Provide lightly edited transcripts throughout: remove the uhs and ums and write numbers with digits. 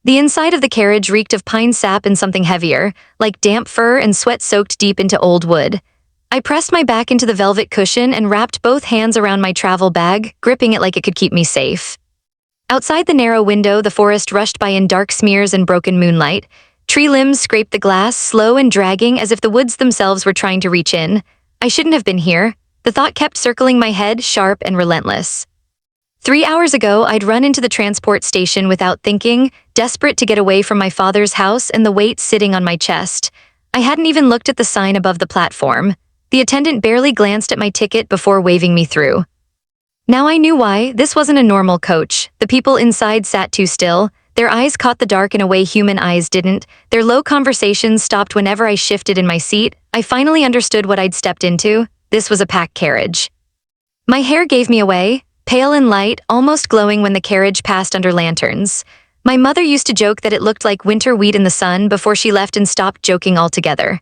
The inside of the carriage reeked of pine sap and something heavier, like damp fur and sweat soaked deep into old wood. I pressed my back into the velvet cushion and wrapped both hands around my travel bag, gripping it like it could keep me safe. Outside the narrow window, the forest rushed by in dark smears and broken moonlight. Tree limbs scraped the glass, slow and dragging as if the woods themselves were trying to reach in. I shouldn't have been here. The thought kept circling my head, sharp and relentless. 3 hours ago, I'd run into the transport station without thinking, desperate to get away from my father's house and the weight sitting on my chest. I hadn't even looked at the sign above the platform. The attendant barely glanced at my ticket before waving me through. Now I knew why. This wasn't a normal coach. The people inside sat too still. Their eyes caught the dark in a way human eyes didn't. Their low conversations stopped whenever I shifted in my seat. I finally understood what I'd stepped into. This was a packed carriage. My hair gave me away, pale and light, almost glowing when the carriage passed under lanterns. My mother used to joke that it looked like winter wheat in the sun before she left and stopped joking altogether.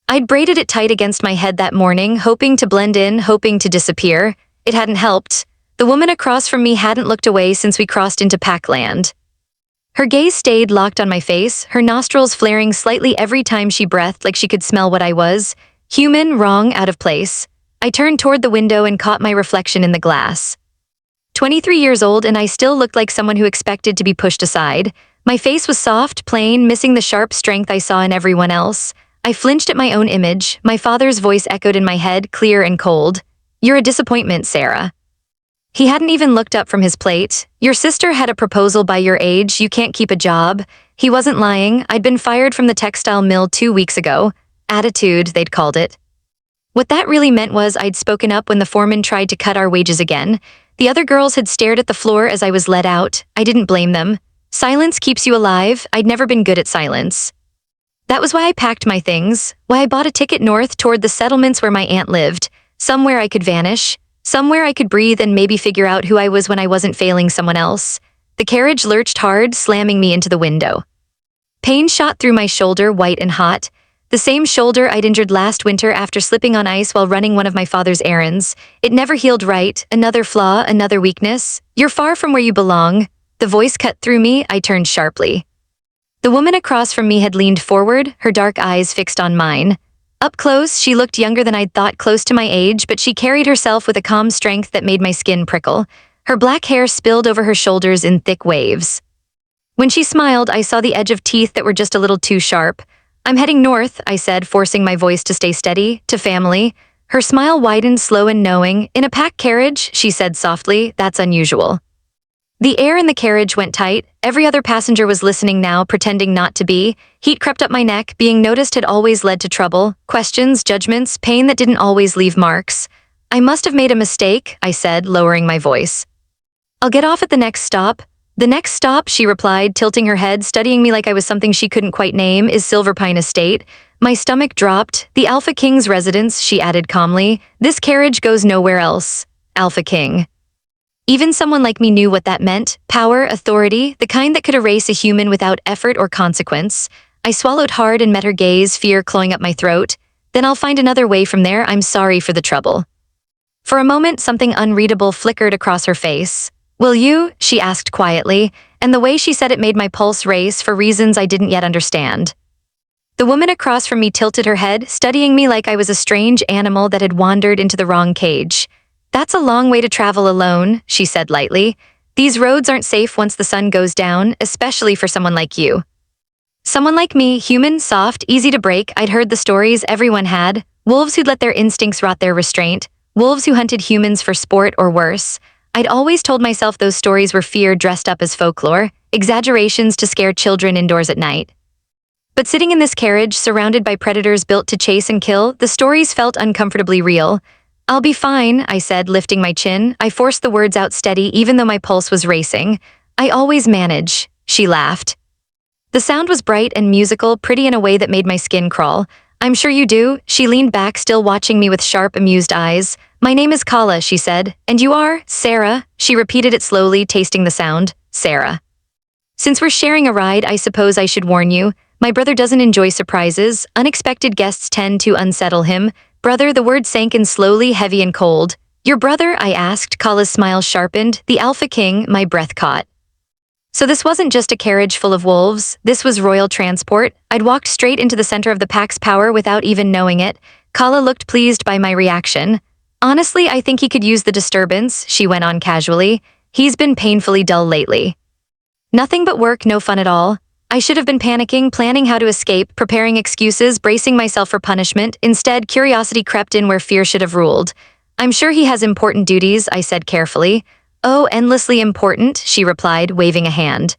I'd braided it tight against my head that morning, hoping to blend in, hoping to disappear. It hadn't helped. The woman across from me hadn't looked away since we crossed into Packland. Her gaze stayed locked on my face, her nostrils flaring slightly every time she breathed like she could smell what I was. Human, wrong, out of place. I turned toward the window and caught my reflection in the glass. 23 years old, and I still looked like someone who expected to be pushed aside. My face was soft, plain, missing the sharp strength I saw in everyone else. I flinched at my own image. My father's voice echoed in my head, clear and cold. "You're a disappointment, Sarah." He hadn't even looked up from his plate. "Your sister had a proposal by your age, you can't keep a job." He wasn't lying. I'd been fired from the textile mill 2 weeks ago. Attitude, they'd called it. What that really meant was I'd spoken up when the foreman tried to cut our wages again. The other girls had stared at the floor as I was led out. I didn't blame them. Silence keeps you alive. I'd never been good at silence. That was why I packed my things, why I bought a ticket north toward the settlements where my aunt lived, somewhere I could vanish, somewhere I could breathe and maybe figure out who I was when I wasn't failing someone else. The carriage lurched hard, slamming me into the window. Pain shot through my shoulder, white and hot. The same shoulder I'd injured last winter after slipping on ice while running one of my father's errands. It never healed right. Another flaw, another weakness. "You're far from where you belong." The voice cut through me. I turned sharply. The woman across from me had leaned forward, her dark eyes fixed on mine. Up close, she looked younger than I'd thought, close to my age, but she carried herself with a calm strength that made my skin prickle. Her black hair spilled over her shoulders in thick waves. When she smiled, I saw the edge of teeth that were just a little too sharp. "I'm heading north," I said, forcing my voice to stay steady, "to family." Her smile widened, slow and knowing. "In a packed carriage," she said softly, "that's unusual." The air in the carriage went tight. Every other passenger was listening now, pretending not to be. Heat crept up my neck. Being noticed had always led to trouble. Questions, judgments, pain that didn't always leave marks. "I must have made a mistake," I said, lowering my voice. "I'll get off at the next stop." "The next stop," she replied, tilting her head, studying me like I was something she couldn't quite name, "is Silverpine Estate." My stomach dropped. "The Alpha King's residence," she added calmly. "This carriage goes nowhere else." Alpha King. Even someone like me knew what that meant. Power, authority, the kind that could erase a human without effort or consequence. I swallowed hard and met her gaze, fear clawing up my throat. "Then I'll find another way from there. I'm sorry for the trouble." For a moment, something unreadable flickered across her face. "Will you?" she asked quietly, and the way she said it made my pulse race for reasons I didn't yet understand. The woman across from me tilted her head, studying me like I was a strange animal that had wandered into the wrong cage. "That's a long way to travel alone," she said lightly. "These roads aren't safe once the sun goes down, especially for someone like you." Someone like me, human, soft, easy to break. I'd heard the stories everyone had. Wolves who'd let their instincts rot their restraint. Wolves who hunted humans for sport or worse. I'd always told myself those stories were fear dressed up as folklore, exaggerations to scare children indoors at night. But sitting in this carriage, surrounded by predators built to chase and kill, the stories felt uncomfortably real. "I'll be fine," I said, lifting my chin. I forced the words out steady, even though my pulse was racing. "I always manage," she laughed. The sound was bright and musical, pretty in a way that made my skin crawl. "I'm sure you do." She leaned back, still watching me with sharp, amused eyes. "My name is Kala," she said. "And you are?" "Sarah." She repeated it slowly, tasting the sound. "Sarah. Since we're sharing a ride, I suppose I should warn you. My brother doesn't enjoy surprises. Unexpected guests tend to unsettle him." "Brother," the word sank in slowly, heavy and cold. "Your brother?" I asked. Kala's smile sharpened. "The Alpha King," my breath caught. So this wasn't just a carriage full of wolves, this was royal transport. I'd walked straight into the center of the pack's power without even knowing it. Kala looked pleased by my reaction. Honestly, I think he could use the disturbance, she went on casually. He's been painfully dull lately. Nothing but work, no fun at all. I should have been panicking, planning how to escape, preparing excuses, bracing myself for punishment. Instead, curiosity crept in where fear should have ruled. I'm sure he has important duties, I said carefully. Oh, endlessly important, she replied, waving a hand.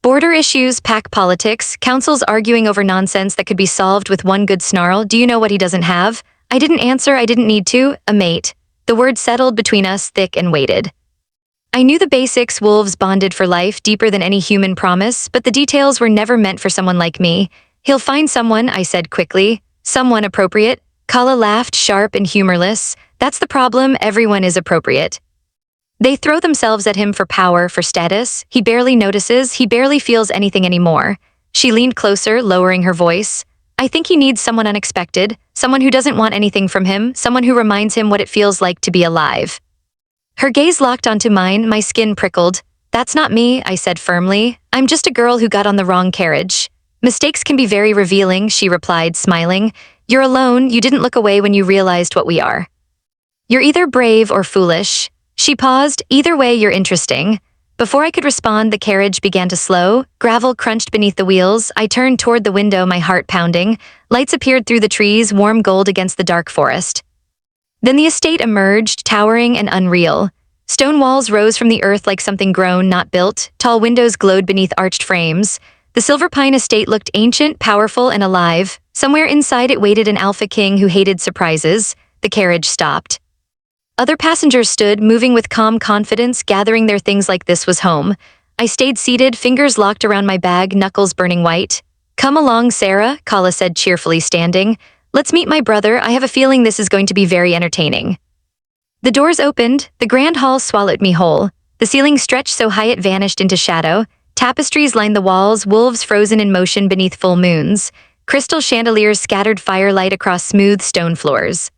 Border issues, pack politics, councils arguing over nonsense that could be solved with one good snarl. Do you know what he doesn't have? I didn't answer, I didn't need to. A mate. The word settled between us, thick and weighted. I knew the basics, wolves bonded for life, deeper than any human promise, but the details were never meant for someone like me. He'll find someone, I said quickly. Someone appropriate. Kala laughed, sharp and humorless. That's the problem, everyone is appropriate. They throw themselves at him for power, for status. He barely notices, he barely feels anything anymore. She leaned closer, lowering her voice. I think he needs someone unexpected, someone who doesn't want anything from him, someone who reminds him what it feels like to be alive. Her gaze locked onto mine, my skin prickled. That's not me, I said firmly. I'm just a girl who got on the wrong carriage. Mistakes can be very revealing, she replied, smiling. You're alone, you didn't look away when you realized what we are. You're either brave or foolish. She paused. Either way, you're interesting. Before I could respond, the carriage began to slow. Gravel crunched beneath the wheels. I turned toward the window, my heart pounding. Lights appeared through the trees, warm gold against the dark forest. Then the estate emerged, towering and unreal. Stone walls rose from the earth like something grown, not built. Tall windows glowed beneath arched frames. The Silver Pine estate looked ancient, powerful, and alive. Somewhere inside it waited an alpha king who hated surprises. The carriage stopped. Other passengers stood, moving with calm confidence, gathering their things like this was home. I stayed seated, fingers locked around my bag, knuckles burning white. Come along, Sarah, Kala said cheerfully, standing. Let's meet my brother. I have a feeling this is going to be very entertaining. The doors opened. The grand hall swallowed me whole. The ceiling stretched so high it vanished into shadow. Tapestries lined the walls, wolves frozen in motion beneath full moons. Crystal chandeliers scattered firelight across smooth stone floors.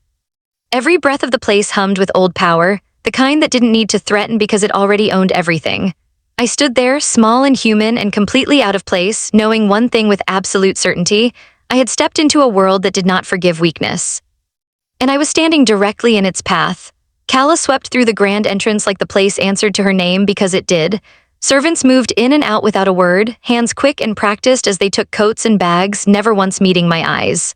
Every breath of the place hummed with old power, the kind that didn't need to threaten because it already owned everything. I stood there, small and human and completely out of place, knowing one thing with absolute certainty. I had stepped into a world that did not forgive weakness. And I was standing directly in its path. Kala swept through the grand entrance like the place answered to her name because it did. Servants moved in and out without a word, hands quick and practiced as they took coats and bags, never once meeting my eyes.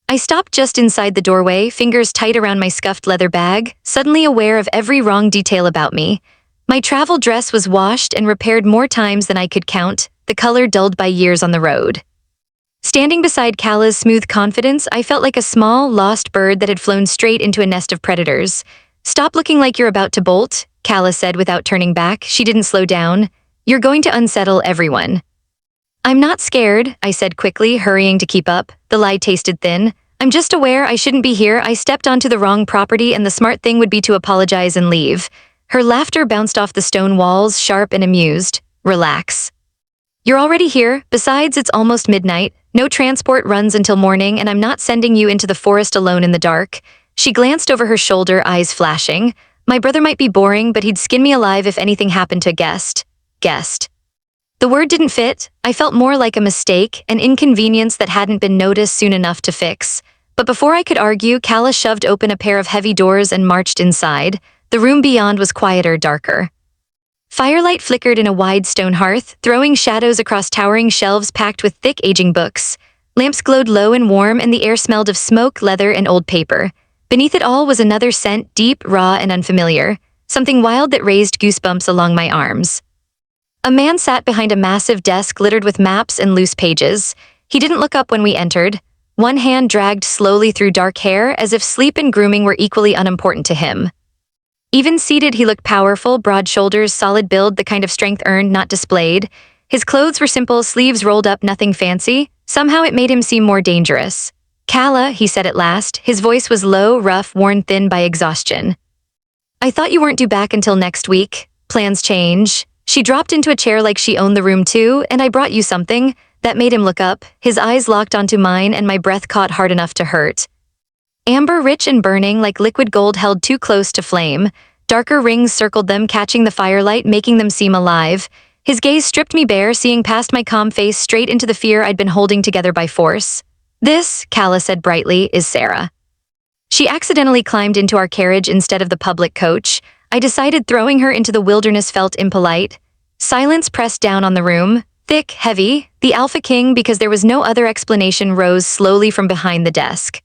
I stopped just inside the doorway, fingers tight around my scuffed leather bag, suddenly aware of every wrong detail about me. My travel dress was washed and repaired more times than I could count, the color dulled by years on the road. Standing beside Kala's smooth confidence, I felt like a small, lost bird that had flown straight into a nest of predators. Stop looking like you're about to bolt, Kala said without turning back. She didn't slow down. You're going to unsettle everyone. I'm not scared, I said quickly, hurrying to keep up. The lie tasted thin. I'm just aware I shouldn't be here. I stepped onto the wrong property and the smart thing would be to apologize and leave. Her laughter bounced off the stone walls, sharp and amused. Relax. You're already here. Besides, it's almost midnight. No transport runs until morning and I'm not sending you into the forest alone in the dark. She glanced over her shoulder, eyes flashing. My brother might be boring, but he'd skin me alive if anything happened to a guest. Guest. The word didn't fit. I felt more like a mistake, an inconvenience that hadn't been noticed soon enough to fix. But before I could argue, Kala shoved open a pair of heavy doors and marched inside. The room beyond was quieter, darker. Firelight flickered in a wide stone hearth, throwing shadows across towering shelves packed with thick aging books. Lamps glowed low and warm, and the air smelled of smoke, leather, and old paper. Beneath it all was another scent, deep, raw, and unfamiliar, something wild that raised goosebumps along my arms. A man sat behind a massive desk littered with maps and loose pages. He didn't look up when we entered. One hand dragged slowly through dark hair, as if sleep and grooming were equally unimportant to him. Even seated, he looked powerful, broad shoulders, solid build, the kind of strength earned, not displayed. His clothes were simple, sleeves rolled up, nothing fancy. Somehow it made him seem more dangerous. Kala, he said at last. His voice was low, rough, worn thin by exhaustion. I thought you weren't due back until next week. Plans change. She dropped into a chair like she owned the room too, and I brought you something. That made him look up. His eyes locked onto mine and my breath caught hard enough to hurt. Amber, rich and burning, like liquid gold held too close to flame. Darker rings circled them, catching the firelight, making them seem alive. His gaze stripped me bare, seeing past my calm face straight into the fear I'd been holding together by force. "This," Calla said brightly, "is Sarah." She accidentally climbed into our carriage instead of the public coach. I decided throwing her into the wilderness felt impolite. Silence pressed down on the room, thick, heavy. The Alpha King, because there was no other explanation, rose slowly from behind the desk.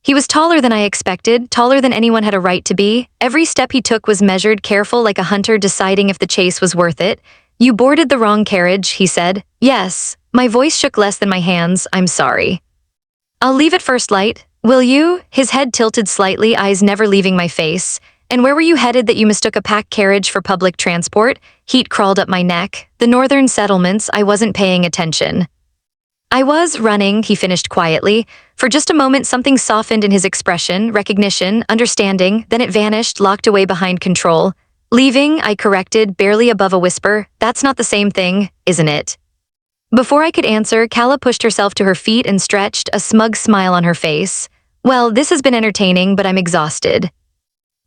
He was taller than I expected, taller than anyone had a right to be. Every step he took was measured, careful, like a hunter deciding if the chase was worth it. "You boarded the wrong carriage," he said. "Yes." My voice shook less than my hands. "I'm sorry." "I'll leave at first light. Will you?" His head tilted slightly, eyes never leaving my face. "And where were you headed that you mistook a packed carriage for public transport?" Heat crawled up my neck. "The northern settlements." I wasn't paying attention. "I was running," he finished quietly. For just a moment something softened in his expression, recognition, understanding, then it vanished, locked away behind control. "Leaving," I corrected, barely above a whisper. "That's not the same thing, isn't it?" Before I could answer, Calla pushed herself to her feet and stretched, a smug smile on her face. "Well, this has been entertaining, but I'm exhausted."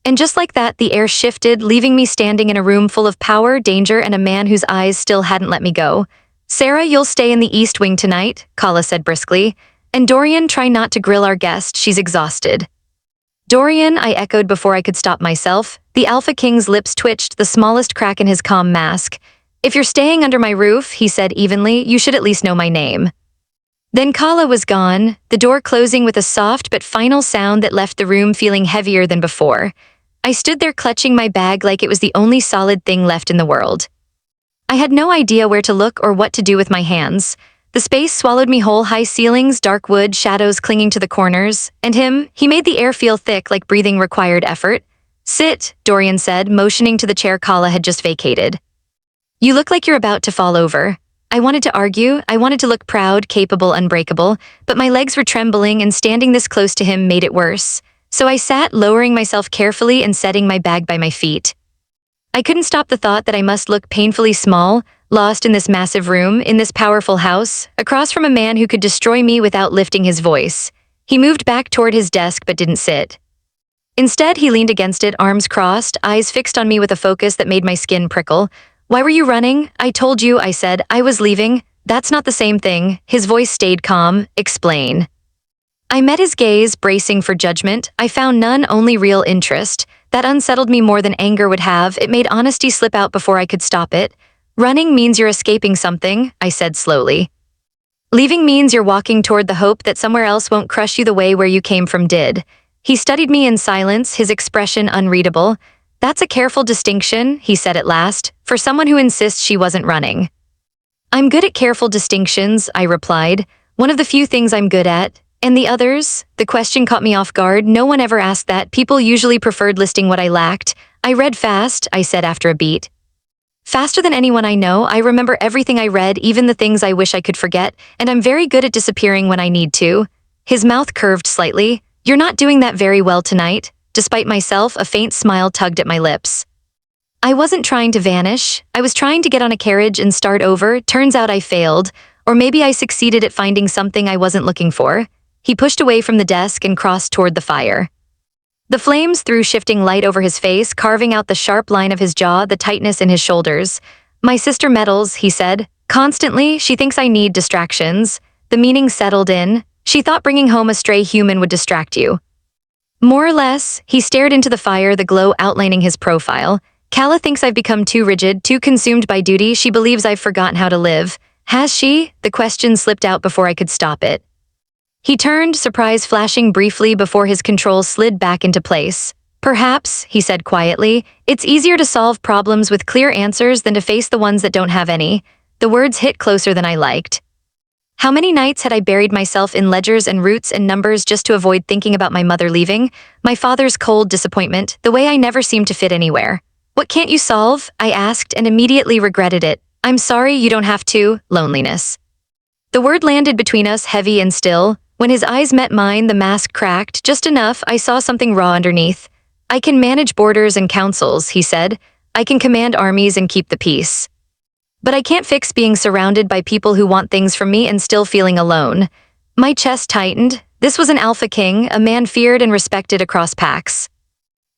And just like that, the air shifted, leaving me standing in a room full of power, danger, and a man whose eyes still hadn't let me go. "Sarah, you'll stay in the East Wing tonight," Calla said briskly. "And Dorian, try not to grill our guest, she's exhausted." "Dorian," I echoed before I could stop myself. The Alpha King's lips twitched, the smallest crack in his calm mask. "If you're staying under my roof," he said evenly, "you should at least know my name." Then Calla was gone, the door closing with a soft but final sound that left the room feeling heavier than before. I stood there clutching my bag like it was the only solid thing left in the world. I had no idea where to look or what to do with my hands. The space swallowed me whole, high ceilings, dark wood, shadows clinging to the corners. And he made the air feel thick like breathing required effort. "Sit," Dorian said, motioning to the chair Calla had just vacated. "You look like you're about to fall over." I wanted to argue, I wanted to look proud, capable, unbreakable, but my legs were trembling and standing this close to him made it worse. So I sat, lowering myself carefully and setting my bag by my feet. I couldn't stop the thought that I must look painfully small, lost in this massive room, in this powerful house, across from a man who could destroy me without lifting his voice. He moved back toward his desk but didn't sit. Instead, he leaned against it, arms crossed, eyes fixed on me with a focus that made my skin prickle. "Why were you running?" "I told you," I said. "I was leaving." "That's not the same thing." His voice stayed calm. "Explain." I met his gaze, bracing for judgment. I found none, only real interest. That unsettled me more than anger would have. It made honesty slip out before I could stop it. "Running means you're escaping something," I said slowly. "Leaving means you're walking toward the hope that somewhere else won't crush you the way where you came from did." He studied me in silence, his expression unreadable. "That's a careful distinction," he said at last, "for someone who insists she wasn't running." "I'm good at careful distinctions," I replied. "One of the few things I'm good at. And the others?" The question caught me off guard. No one ever asked that. People usually preferred listing what I lacked. "I read fast," I said after a beat. "Faster than anyone I know. I remember everything I read, even the things I wish I could forget, and I'm very good at disappearing when I need to." His mouth curved slightly. "You're not doing that very well tonight." Despite myself, a faint smile tugged at my lips. I wasn't trying to vanish. I was trying to get on a carriage and start over. Turns out I failed. Or maybe I succeeded at finding something I wasn't looking for. He pushed away from the desk and crossed toward the fire. The flames threw shifting light over his face, carving out the sharp line of his jaw, the tightness in his shoulders. "My sister meddles," he said. "Constantly, she thinks I need distractions." The meaning settled in. "She thought bringing home a stray human would distract you." "More or less." He stared into the fire, the glow outlining his profile. "Calla thinks I've become too rigid, too consumed by duty. She believes I've forgotten how to live." "Has she?" The question slipped out before I could stop it. He turned, surprise flashing briefly before his control slid back into place. "Perhaps," he said quietly, "it's easier to solve problems with clear answers than to face the ones that don't have any." The words hit closer than I liked. How many nights had I buried myself in ledgers and roots and numbers just to avoid thinking about my mother leaving, my father's cold disappointment, the way I never seemed to fit anywhere? "What can't you solve?" I asked and immediately regretted it. "I'm sorry, you don't have to." Loneliness. The word landed between us, heavy and still. When his eyes met mine, the mask cracked, just enough. I saw something raw underneath. "I can manage borders and councils," he said. "I can command armies and keep the peace. But I can't fix being surrounded by people who want things from me and still feeling alone." My chest tightened. This was an Alpha King, a man feared and respected across packs.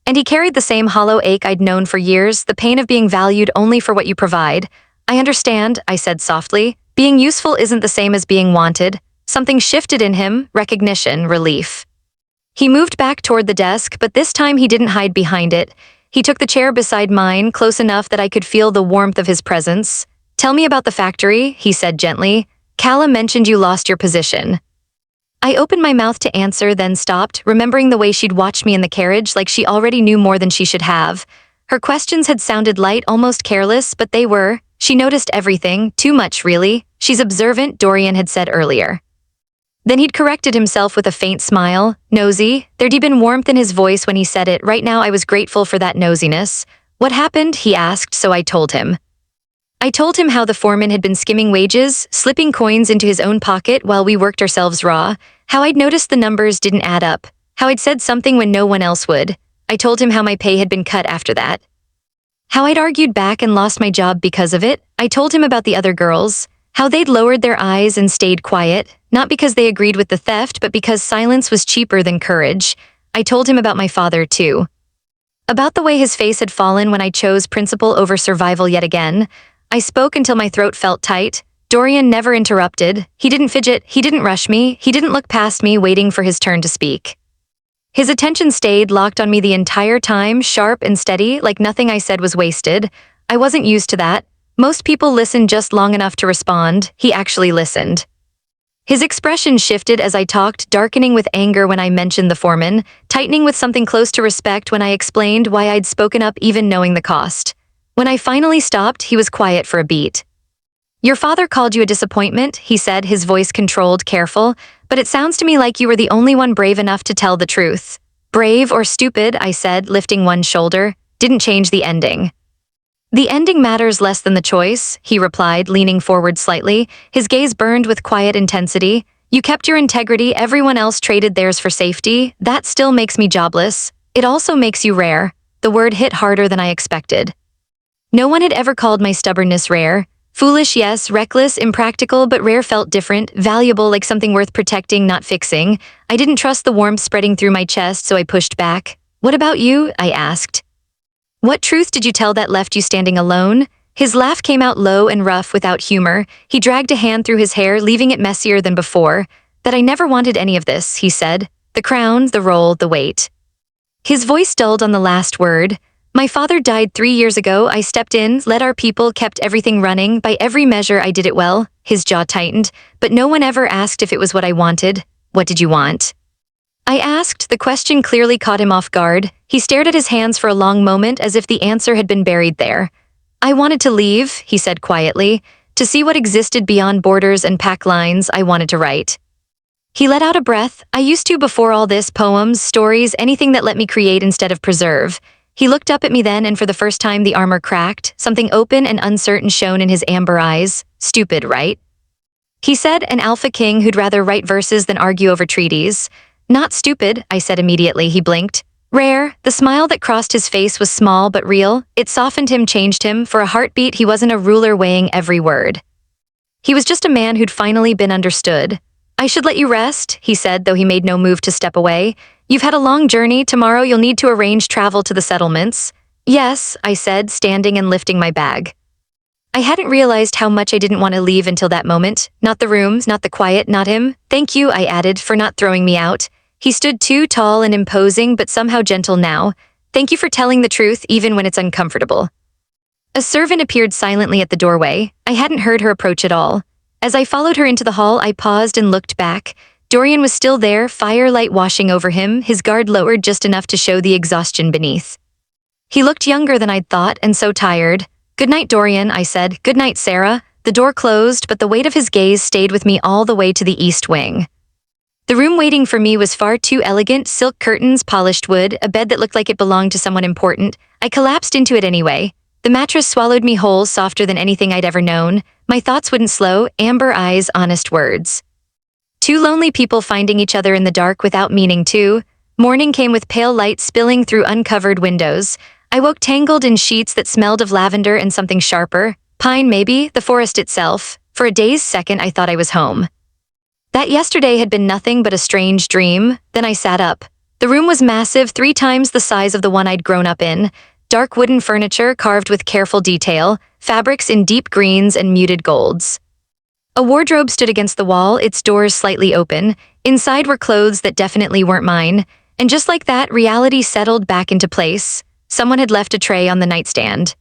And he carried the same hollow ache I'd known for years, the pain of being valued only for what you provide. I understand, I said softly. Being useful isn't the same as being wanted. Something shifted in him, recognition, relief. He moved back toward the desk, but this time he didn't hide behind it. He took the chair beside mine, close enough that I could feel the warmth of his presence. Tell me about the factory, he said gently. Calla mentioned you lost your position. I opened my mouth to answer, then stopped, remembering the way she'd watched me in the carriage like she already knew more than she should have. Her questions had sounded light, almost careless, but they were. She noticed everything, too much really. She's observant, Dorian had said earlier. Then he'd corrected himself with a faint smile. Nosy. There'd been warmth in his voice when he said it. Right now I was grateful for that nosiness. What happened? He asked, so I told him. I told him how the foreman had been skimming wages, slipping coins into his own pocket while we worked ourselves raw, how I'd noticed the numbers didn't add up, how I'd said something when no one else would. I told him how my pay had been cut after that. How I'd argued back and lost my job because of it. I told him about the other girls, how they'd lowered their eyes and stayed quiet, not because they agreed with the theft, but because silence was cheaper than courage. I told him about my father, too. About the way his face had fallen when I chose principle over survival yet again. I spoke until my throat felt tight. Dorian never interrupted. He didn't fidget, he didn't rush me, he didn't look past me waiting for his turn to speak. His attention stayed locked on me the entire time, sharp and steady, like nothing I said was wasted. I wasn't used to that. Most people listen just long enough to respond. He actually listened. His expression shifted as I talked, darkening with anger when I mentioned the foreman, tightening with something close to respect when I explained why I'd spoken up even knowing the cost. When I finally stopped, he was quiet for a beat. Your father called you a disappointment, he said, his voice controlled, careful, but it sounds to me like you were the only one brave enough to tell the truth. Brave or stupid, I said, lifting one shoulder, didn't change the ending. The ending matters less than the choice, he replied, leaning forward slightly. His gaze burned with quiet intensity. You kept your integrity, everyone else traded theirs for safety. That still makes me jobless. It also makes you rare. The word hit harder than I expected. No one had ever called my stubbornness rare. Foolish, yes, reckless, impractical, but rare felt different, valuable, like something worth protecting, not fixing. I didn't trust the warmth spreading through my chest, so I pushed back. What about you? I asked. What truth did you tell that left you standing alone? His laugh came out low and rough without humor. He dragged a hand through his hair, leaving it messier than before. That I never wanted any of this, he said. The crown, the role, the weight. His voice dulled on the last word. My father died 3 years ago. I stepped in, led our people, kept everything running. By every measure, I did it well. His jaw tightened, but no one ever asked if it was what I wanted. What did you want? I asked. The question clearly caught him off guard. He stared at his hands for a long moment as if the answer had been buried there. I wanted to leave, he said quietly. To see what existed beyond borders and pack lines, I wanted to write. He let out a breath. I used to before all this, poems, stories, anything that let me create instead of preserve. He looked up at me then, and for the first time the armor cracked. Something open and uncertain shone in his amber eyes. Stupid, right? He said, an alpha king who'd rather write verses than argue over treaties. Not stupid, I said immediately. He blinked. Rare. The smile that crossed his face was small but real. It softened him, changed him. For a heartbeat, he wasn't a ruler weighing every word. He was just a man who'd finally been understood. I should let you rest, he said, though he made no move to step away. You've had a long journey. Tomorrow you'll need to arrange travel to the settlements. Yes, I said, standing and lifting my bag. I hadn't realized how much I didn't want to leave until that moment. Not the rooms, not the quiet, not him. Thank you, I added, for not throwing me out. He stood too tall and imposing, but somehow gentle now. Thank you for telling the truth, even when it's uncomfortable. A servant appeared silently at the doorway. I hadn't heard her approach at all. As I followed her into the hall, I paused and looked back. Dorian was still there, firelight washing over him, his guard lowered just enough to show the exhaustion beneath. He looked younger than I'd thought, and so tired. Good night, Dorian, I said. Good night, Sarah. The door closed, but the weight of his gaze stayed with me all the way to the east wing. The room waiting for me was far too elegant, silk curtains, polished wood, a bed that looked like it belonged to someone important. I collapsed into it anyway. The mattress swallowed me whole, softer than anything I'd ever known. My thoughts wouldn't slow, amber eyes, honest words. Two lonely people finding each other in the dark without meaning to. Morning came with pale light spilling through uncovered windows. I woke tangled in sheets that smelled of lavender and something sharper. Pine maybe, the forest itself. For a dazed second I thought I was home. That yesterday had been nothing but a strange dream. Then I sat up. The room was massive, 3 times the size of the one I'd grown up in. dark wooden furniture carved with careful detail, fabrics in deep greens and muted golds. A wardrobe stood against the wall, its doors slightly open. Inside were clothes that definitely weren't mine, and just like that, reality settled back into place. Someone had left a tray on the nightstand.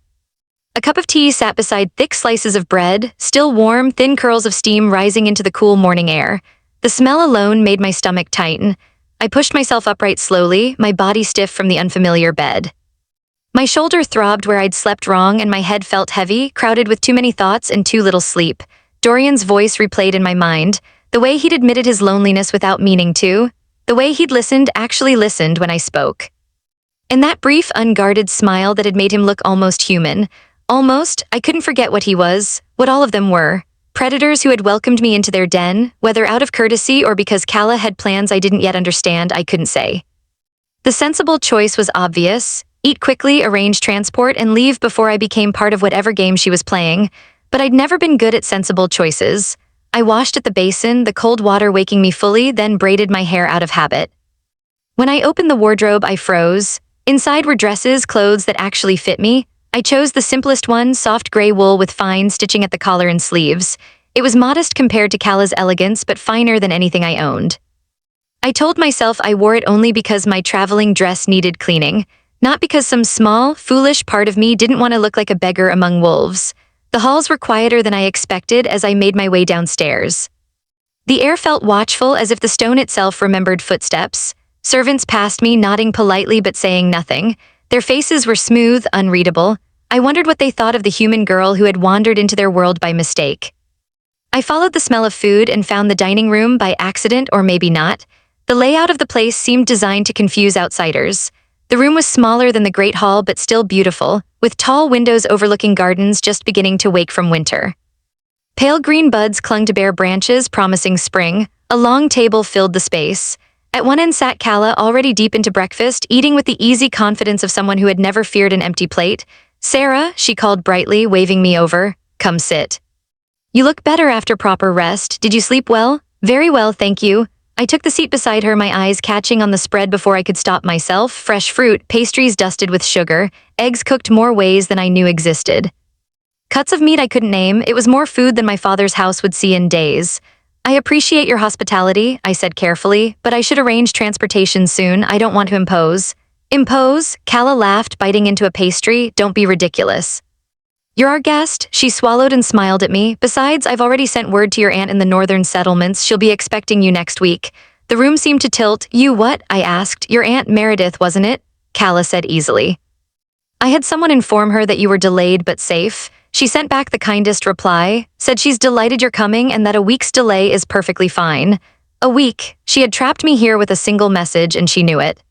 A cup of tea sat beside thick slices of bread, still warm, thin curls of steam rising into the cool morning air. The smell alone made my stomach tighten. I pushed myself upright slowly, my body stiff from the unfamiliar bed. My shoulder throbbed where I'd slept wrong and my head felt heavy, crowded with too many thoughts and too little sleep. Dorian's voice replayed in my mind, the way he'd admitted his loneliness without meaning to, the way he'd actually listened when I spoke. And that brief, unguarded smile that had made him look almost human. Almost, I couldn't forget what he was, what all of them were. Predators who had welcomed me into their den, whether out of courtesy or because Kala had plans I didn't yet understand, I couldn't say. The sensible choice was obvious: eat quickly, arrange transport, and leave before I became part of whatever game she was playing. But I'd never been good at sensible choices. I washed at the basin, the cold water waking me fully, then braided my hair out of habit. When I opened the wardrobe, I froze. Inside were dresses, clothes that actually fit me. I chose the simplest one, soft gray wool with fine stitching at the collar and sleeves. It was modest compared to Kala's elegance, but finer than anything I owned. I told myself I wore it only because my traveling dress needed cleaning, not because some small, foolish part of me didn't want to look like a beggar among wolves. The halls were quieter than I expected as I made my way downstairs. The air felt watchful, as if the stone itself remembered footsteps. Servants passed me, nodding politely but saying nothing. Their faces were smooth, unreadable. I wondered what they thought of the human girl who had wandered into their world by mistake. I followed the smell of food and found the dining room by accident, or maybe not. The layout of the place seemed designed to confuse outsiders. The room was smaller than the Great Hall but still beautiful, with tall windows overlooking gardens just beginning to wake from winter. Pale green buds clung to bare branches, promising spring. A long table filled the space. At one end sat Kala, already deep into breakfast, eating with the easy confidence of someone who had never feared an empty plate. "Sarah," she called brightly, waving me over. "Come sit. You look better after proper rest. Did you sleep well?" "Very well, thank you." I took the seat beside her, my eyes catching on the spread before I could stop myself. Fresh fruit, pastries dusted with sugar, eggs cooked more ways than I knew existed. Cuts of meat I couldn't name. It was more food than my father's house would see in days. "I appreciate your hospitality," I said carefully, "but I should arrange transportation soon. I don't want to impose." "Impose?" Kala laughed, biting into a pastry. "Don't be ridiculous. You're our guest." She swallowed and smiled at me. "Besides, I've already sent word to your aunt in the northern settlements. She'll be expecting you next week." The room seemed to tilt. "You what?" I asked. "Your Aunt Meredith, wasn't it?" Kala said easily. "I had someone inform her that you were delayed but safe." She sent back the kindest reply, said she's delighted you're coming and that a week's delay is perfectly fine. A week. She had trapped me here with a single message and she knew it.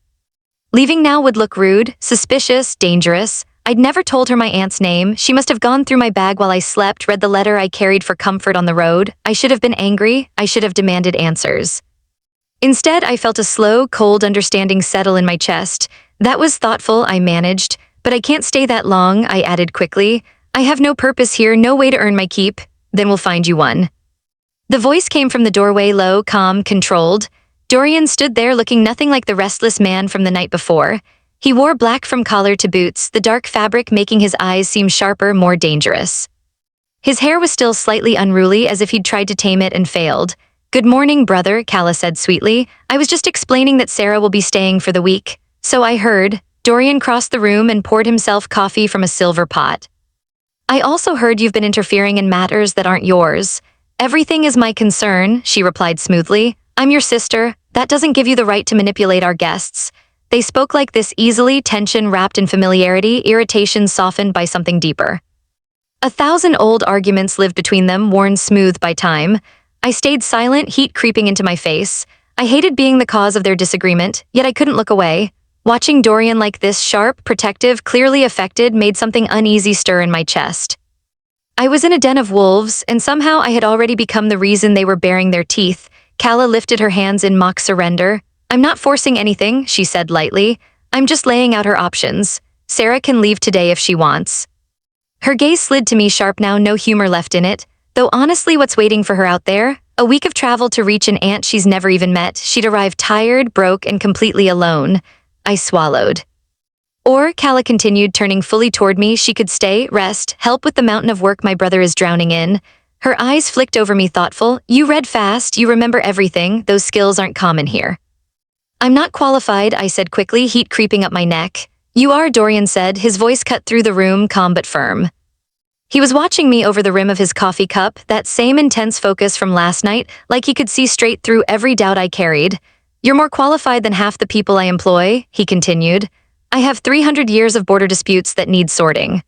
Leaving now would look rude, suspicious, dangerous. I'd never told her my aunt's name. She must have gone through my bag while I slept, read the letter I carried for comfort on the road. I should have been angry. I should have demanded answers. Instead, I felt a slow, cold understanding settle in my chest. "That was thoughtful," I managed. "But I can't stay that long," I added quickly. "I have no purpose here, no way to earn my keep." "Then we'll find you one." The voice came from the doorway, low, calm, controlled. Dorian stood there looking nothing like the restless man from the night before. He wore black from collar to boots, the dark fabric making his eyes seem sharper, more dangerous. His hair was still slightly unruly, as if he'd tried to tame it and failed. "Good morning, brother," Kala said sweetly. "I was just explaining that Sarah will be staying for the week." "So I heard." Dorian crossed the room and poured himself coffee from a silver pot. "I also heard you've been interfering in matters that aren't yours." "Everything is my concern," she replied smoothly. "I'm your sister. That doesn't give you the right to manipulate our guests." They spoke like this easily, tension wrapped in familiarity, irritation softened by something deeper. 1,000 old arguments lived between them, worn smooth by time. I stayed silent, heat creeping into my face. I hated being the cause of their disagreement, yet I couldn't look away. Watching Dorian like this, sharp, protective, clearly affected, made something uneasy stir in my chest. I was in a den of wolves, and somehow I had already become the reason they were baring their teeth. Kala lifted her hands in mock surrender. "I'm not forcing anything," she said lightly. "I'm just laying out her options. Sarah can leave today if she wants." Her gaze slid to me, sharp now, no humor left in it. Though honestly, what's waiting for her out there? A week of travel to reach an aunt she's never even met. She'd arrive tired, broke, and completely alone. I swallowed. Or, Calla continued, turning fully toward me, she could stay, rest, help with the mountain of work my brother is drowning in. Her eyes flicked over me thoughtful. You read fast, you remember everything, those skills aren't common here. I'm not qualified, I said quickly, heat creeping up my neck. You are, Dorian said, his voice cut through the room, calm but firm. He was watching me over the rim of his coffee cup, that same intense focus from last night, like he could see straight through every doubt I carried. You're more qualified than half the people I employ, he continued. I have 300 years of border disputes that need sorting.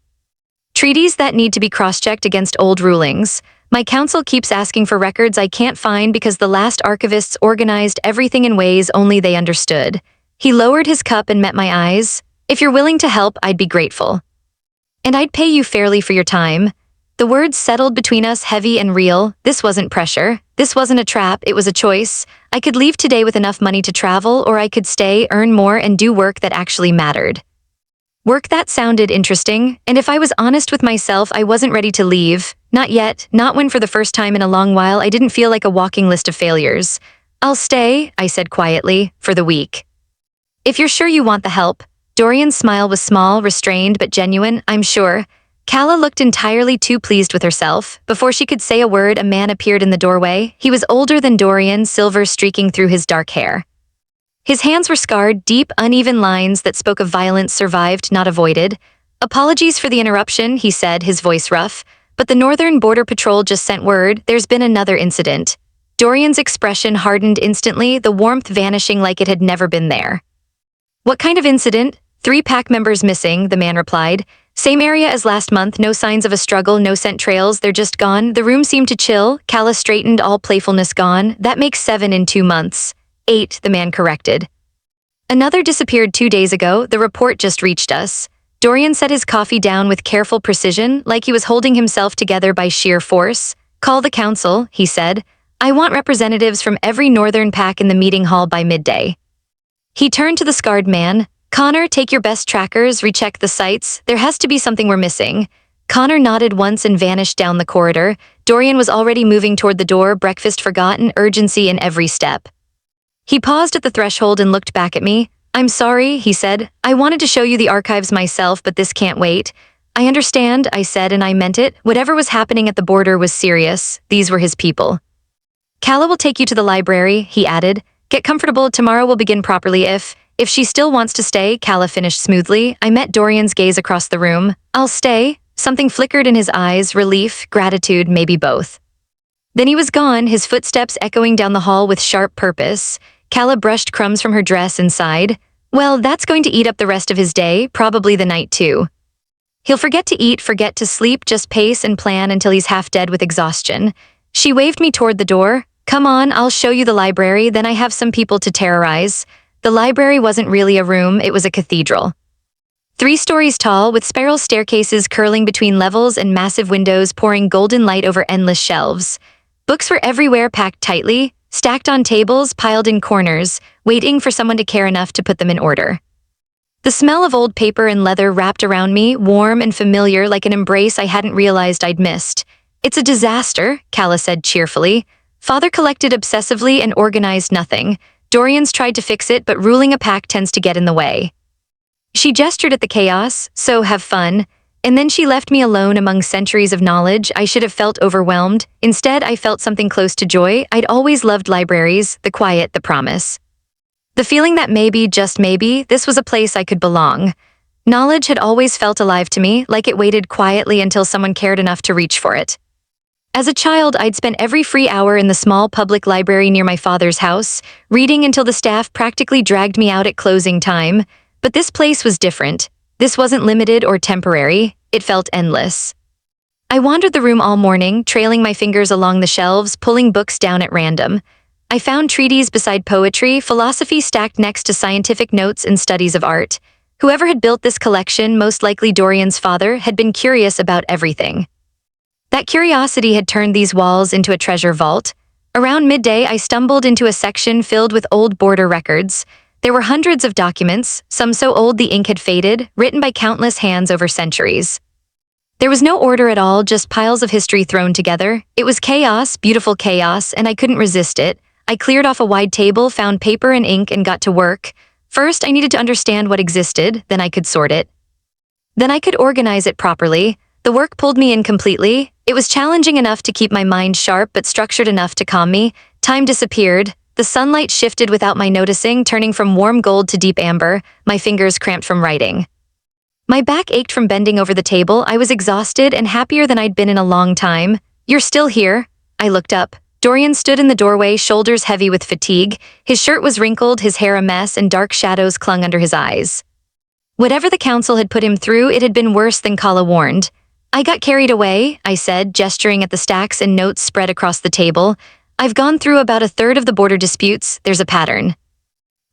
Treaties that need to be cross-checked against old rulings. My council keeps asking for records I can't find because the last archivists organized everything in ways only they understood. He lowered his cup and met my eyes. If you're willing to help, I'd be grateful. And I'd pay you fairly for your time. The words settled between us, heavy and real. This wasn't pressure. This wasn't a trap, it was a choice. I could leave today with enough money to travel, or I could stay, earn more, and do work that actually mattered. Work that sounded interesting, and if I was honest with myself, I wasn't ready to leave. Not yet, not when for the first time in a long while I didn't feel like a walking list of failures. I'll stay, I said quietly, for the week. If you're sure you want the help. Dorian's smile was small, restrained, but genuine, I'm sure. Calla looked entirely too pleased with herself. Before she could say a word, a man appeared in the doorway. He was older than Dorian, silver streaking through his dark hair. His hands were scarred, deep, uneven lines that spoke of violence survived, not avoided. Apologies for the interruption, he said, his voice rough. But the Northern Border Patrol just sent word, there's been another incident. Dorian's expression hardened instantly, the warmth vanishing like it had never been there. What kind of incident? 3 pack members missing, the man replied. Same area as last month, no signs of a struggle, no scent trails, they're just gone. The room seemed to chill. Calla straightened, all playfulness gone. That makes 7 in 2 months. 8, the man corrected. Another disappeared 2 days ago, the report just reached us. Dorian set his coffee down with careful precision, like he was holding himself together by sheer force. Call the council, he said. I want representatives from every northern pack in the meeting hall by midday. He turned to the scarred man. Connor, take your best trackers, recheck the sites. There has to be something we're missing. Connor nodded once and vanished down the corridor. Dorian was already moving toward the door, breakfast forgotten, urgency in every step. He paused at the threshold and looked back at me. I'm sorry, he said. I wanted to show you the archives myself, but this can't wait. I understand, I said, and I meant it. Whatever was happening at the border was serious. These were his people. Calla will take you to the library, he added. Get comfortable, tomorrow we'll begin properly if she still wants to stay, Calla finished smoothly. I met Dorian's gaze across the room. I'll stay. Something flickered in his eyes, relief, gratitude, maybe both. Then he was gone, his footsteps echoing down the hall with sharp purpose. Calla brushed crumbs from her dress and sighed. Well, that's going to eat up the rest of his day, probably the night too. He'll forget to eat, forget to sleep, just pace and plan until he's half dead with exhaustion. She waved me toward the door. Come on, I'll show you the library, then I have some people to terrorize. The library wasn't really a room, it was a cathedral. 3 stories tall, with spiral staircases curling between levels and massive windows pouring golden light over endless shelves. Books were everywhere, packed tightly, stacked on tables, piled in corners, waiting for someone to care enough to put them in order. The smell of old paper and leather wrapped around me, warm and familiar, like an embrace I hadn't realized I'd missed. It's a disaster, Calla said cheerfully. Father collected obsessively and organized nothing. Dorian's tried to fix it, but ruling a pack tends to get in the way. She gestured at the chaos, so have fun. And then she left me alone among centuries of knowledge. I should have felt overwhelmed. Instead, I felt something close to joy. I'd always loved libraries, the quiet, the promise. The feeling that maybe, just maybe, this was a place I could belong. Knowledge had always felt alive to me, like it waited quietly until someone cared enough to reach for it. As a child, I'd spent every free hour in the small public library near my father's house, reading until the staff practically dragged me out at closing time. But this place was different. This wasn't limited or temporary. It felt endless. I wandered the room all morning, trailing my fingers along the shelves, pulling books down at random. I found treaties beside poetry, philosophy stacked next to scientific notes and studies of art. Whoever had built this collection, most likely Dorian's father, had been curious about everything. That curiosity had turned these walls into a treasure vault. Around midday, I stumbled into a section filled with old border records. There were hundreds of documents, some so old the ink had faded, written by countless hands over centuries. There was no order at all, just piles of history thrown together. It was chaos, beautiful chaos, and I couldn't resist it. I cleared off a wide table, found paper and ink, and got to work. First, I needed to understand what existed, then I could sort it. Then I could organize it properly. The work pulled me in completely. It was challenging enough to keep my mind sharp but structured enough to calm me. Time disappeared. The sunlight shifted without my noticing, turning from warm gold to deep amber. My fingers cramped from writing. My back ached from bending over the table. I was exhausted and happier than I'd been in a long time. "You're still here?" I looked up. Dorian stood in the doorway, shoulders heavy with fatigue. His shirt was wrinkled, his hair a mess, and dark shadows clung under his eyes. Whatever the council had put him through, it had been worse than Kala warned. "I got carried away," I said, gesturing at the stacks and notes spread across the table. "I've gone through about a third of the border disputes. There's a pattern.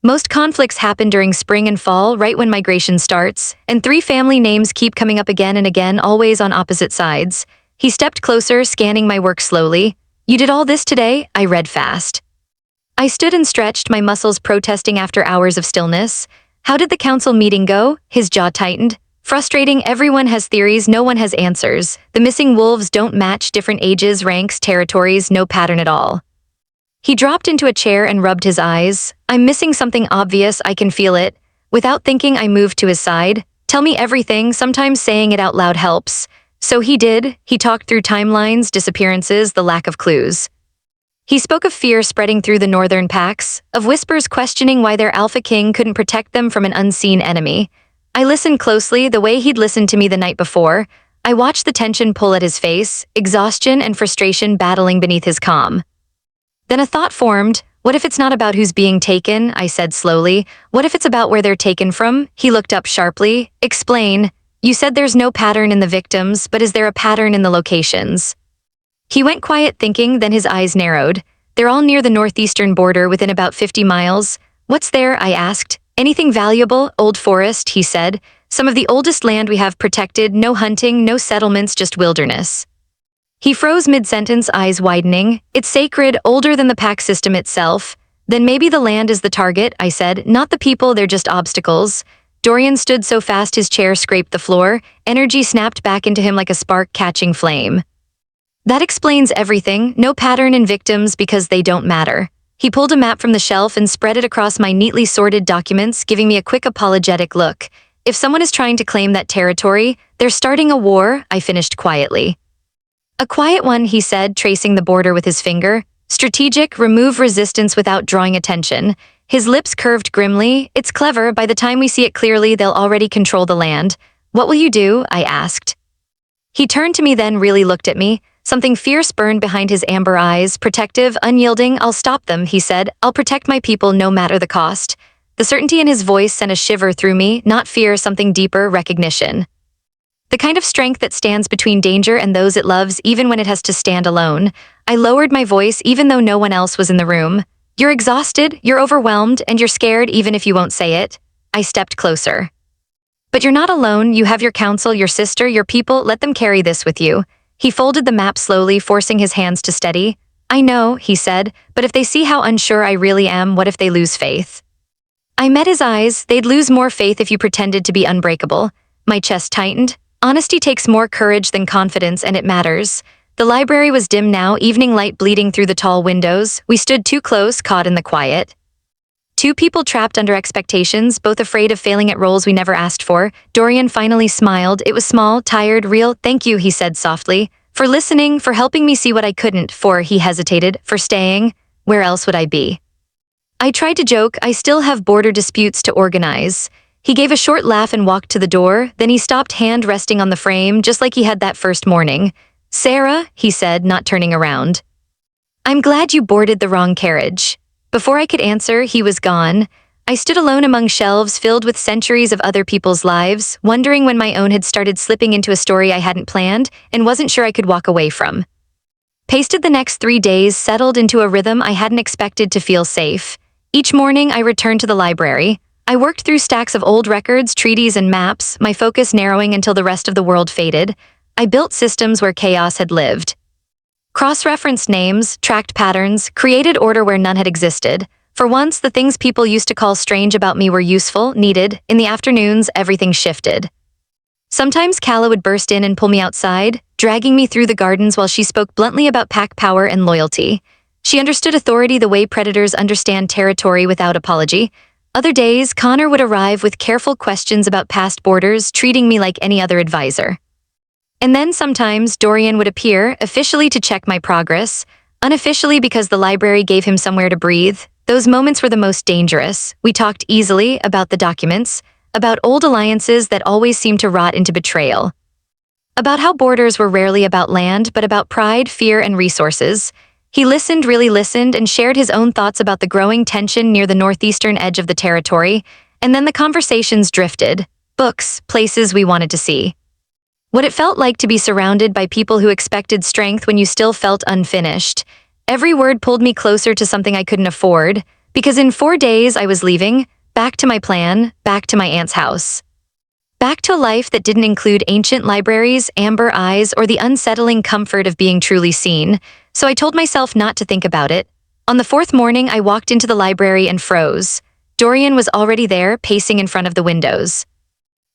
Most conflicts happen during spring and fall, right when migration starts, and 3 family names keep coming up again and again, always on opposite sides." He stepped closer, scanning my work slowly. "You did all this today?" I read fast. I stood and stretched, my muscles protesting after hours of stillness. "How did the council meeting go?" His jaw tightened. "Frustrating. Everyone has theories, no one has answers. The missing wolves don't match, different ages, ranks, territories, no pattern at all." He dropped into a chair and rubbed his eyes. "I'm missing something obvious, I can feel it." Without thinking, I moved to his side. "Tell me everything, sometimes saying it out loud helps." So he did. He talked through timelines, disappearances, the lack of clues. He spoke of fear spreading through the northern packs, of whispers questioning why their alpha king couldn't protect them from an unseen enemy. I listened closely, the way he'd listened to me the night before. I watched the tension pull at his face, exhaustion and frustration battling beneath his calm. Then a thought formed. "What if it's not about who's being taken?" I said slowly. "What if it's about where they're taken from?" He looked up sharply. "Explain." "You said there's no pattern in the victims, but is there a pattern in the locations?" He went quiet thinking, then his eyes narrowed. "They're all near the northeastern border, within about 50 miles. "What's there?" I asked. "Anything valuable? Old forest," he said. "Some of the oldest land we have protected, no hunting, no settlements, just wilderness." He froze mid-sentence, eyes widening. "It's sacred, older than the pack system itself." "Then maybe the land is the target," I said. "Not the people, they're just obstacles." Dorian stood so fast his chair scraped the floor. Energy snapped back into him like a spark catching flame. "That explains everything. No pattern in victims because they don't matter." He pulled a map from the shelf and spread it across my neatly sorted documents, giving me a quick apologetic look. "If someone is trying to claim that territory, they're starting a war," I finished quietly. "A quiet one," he said, tracing the border with his finger. "Strategic, remove resistance without drawing attention." His lips curved grimly. "It's clever. By the time we see it clearly, they'll already control the land." "What will you do?" I asked. He turned to me, then really looked at me. Something fierce burned behind his amber eyes. "Protective, unyielding, I'll stop them," he said. "I'll protect my people no matter the cost." The certainty in his voice sent a shiver through me, not fear, something deeper, recognition. The kind of strength that stands between danger and those it loves, even when it has to stand alone. I lowered my voice, even though no one else was in the room. "You're exhausted, you're overwhelmed, and you're scared even if you won't say it." I stepped closer. "But you're not alone. You have your council, your sister, your people. Let them carry this with you." He folded the map slowly, forcing his hands to steady. "I know," he said, "but if they see how unsure I really am, what if they lose faith?" I met his eyes. "They'd lose more faith if you pretended to be unbreakable." My chest tightened. Honesty takes more courage than confidence, and it matters. The library was dim now, evening light bleeding through the tall windows. We stood too close, caught in the quiet. Two people trapped under expectations, both afraid of failing at roles we never asked for. Dorian finally smiled. It was small, tired, real. "Thank you," he said softly. "For listening, for helping me see what I couldn't, he hesitated, "for staying. Where else would I be?" I tried to joke, "I still have border disputes to organize." He gave a short laugh and walked to the door, then he stopped, hand resting on the frame, just like he had that first morning. "Sarah," he said, not turning around. "I'm glad you boarded the wrong carriage." Before I could answer, he was gone. I stood alone among shelves filled with centuries of other people's lives, wondering when my own had started slipping into a story I hadn't planned and wasn't sure I could walk away from. Pasted the next 3 days, settled into a rhythm I hadn't expected to feel safe. Each morning, I returned to the library. I worked through stacks of old records, treaties, and maps, my focus narrowing until the rest of the world faded. I built systems where chaos had lived. Cross-referenced names, tracked patterns, created order where none had existed. For once, the things people used to call strange about me were useful, needed. In the afternoons, everything shifted. Sometimes Kala would burst in and pull me outside, dragging me through the gardens while she spoke bluntly about pack power and loyalty. She understood authority the way predators understand territory without apology. Other days, Connor would arrive with careful questions about past borders, treating me like any other advisor. And then sometimes Dorian would appear, officially to check my progress, unofficially because the library gave him somewhere to breathe. Those moments were the most dangerous. We talked easily about the documents, about old alliances that always seemed to rot into betrayal, about how borders were rarely about land but about pride, fear, and resources. He listened, really listened, and shared his own thoughts about the growing tension near the northeastern edge of the territory, and then the conversations drifted. Books, places we wanted to see. What it felt like to be surrounded by people who expected strength when you still felt unfinished. Every word pulled me closer to something I couldn't afford, because in 4 days I was leaving, back to my plan, back to my aunt's house. Back to a life that didn't include ancient libraries, amber eyes, or the unsettling comfort of being truly seen, so I told myself not to think about it. On the 4th morning, I walked into the library and froze. Dorian was already there, pacing in front of the windows.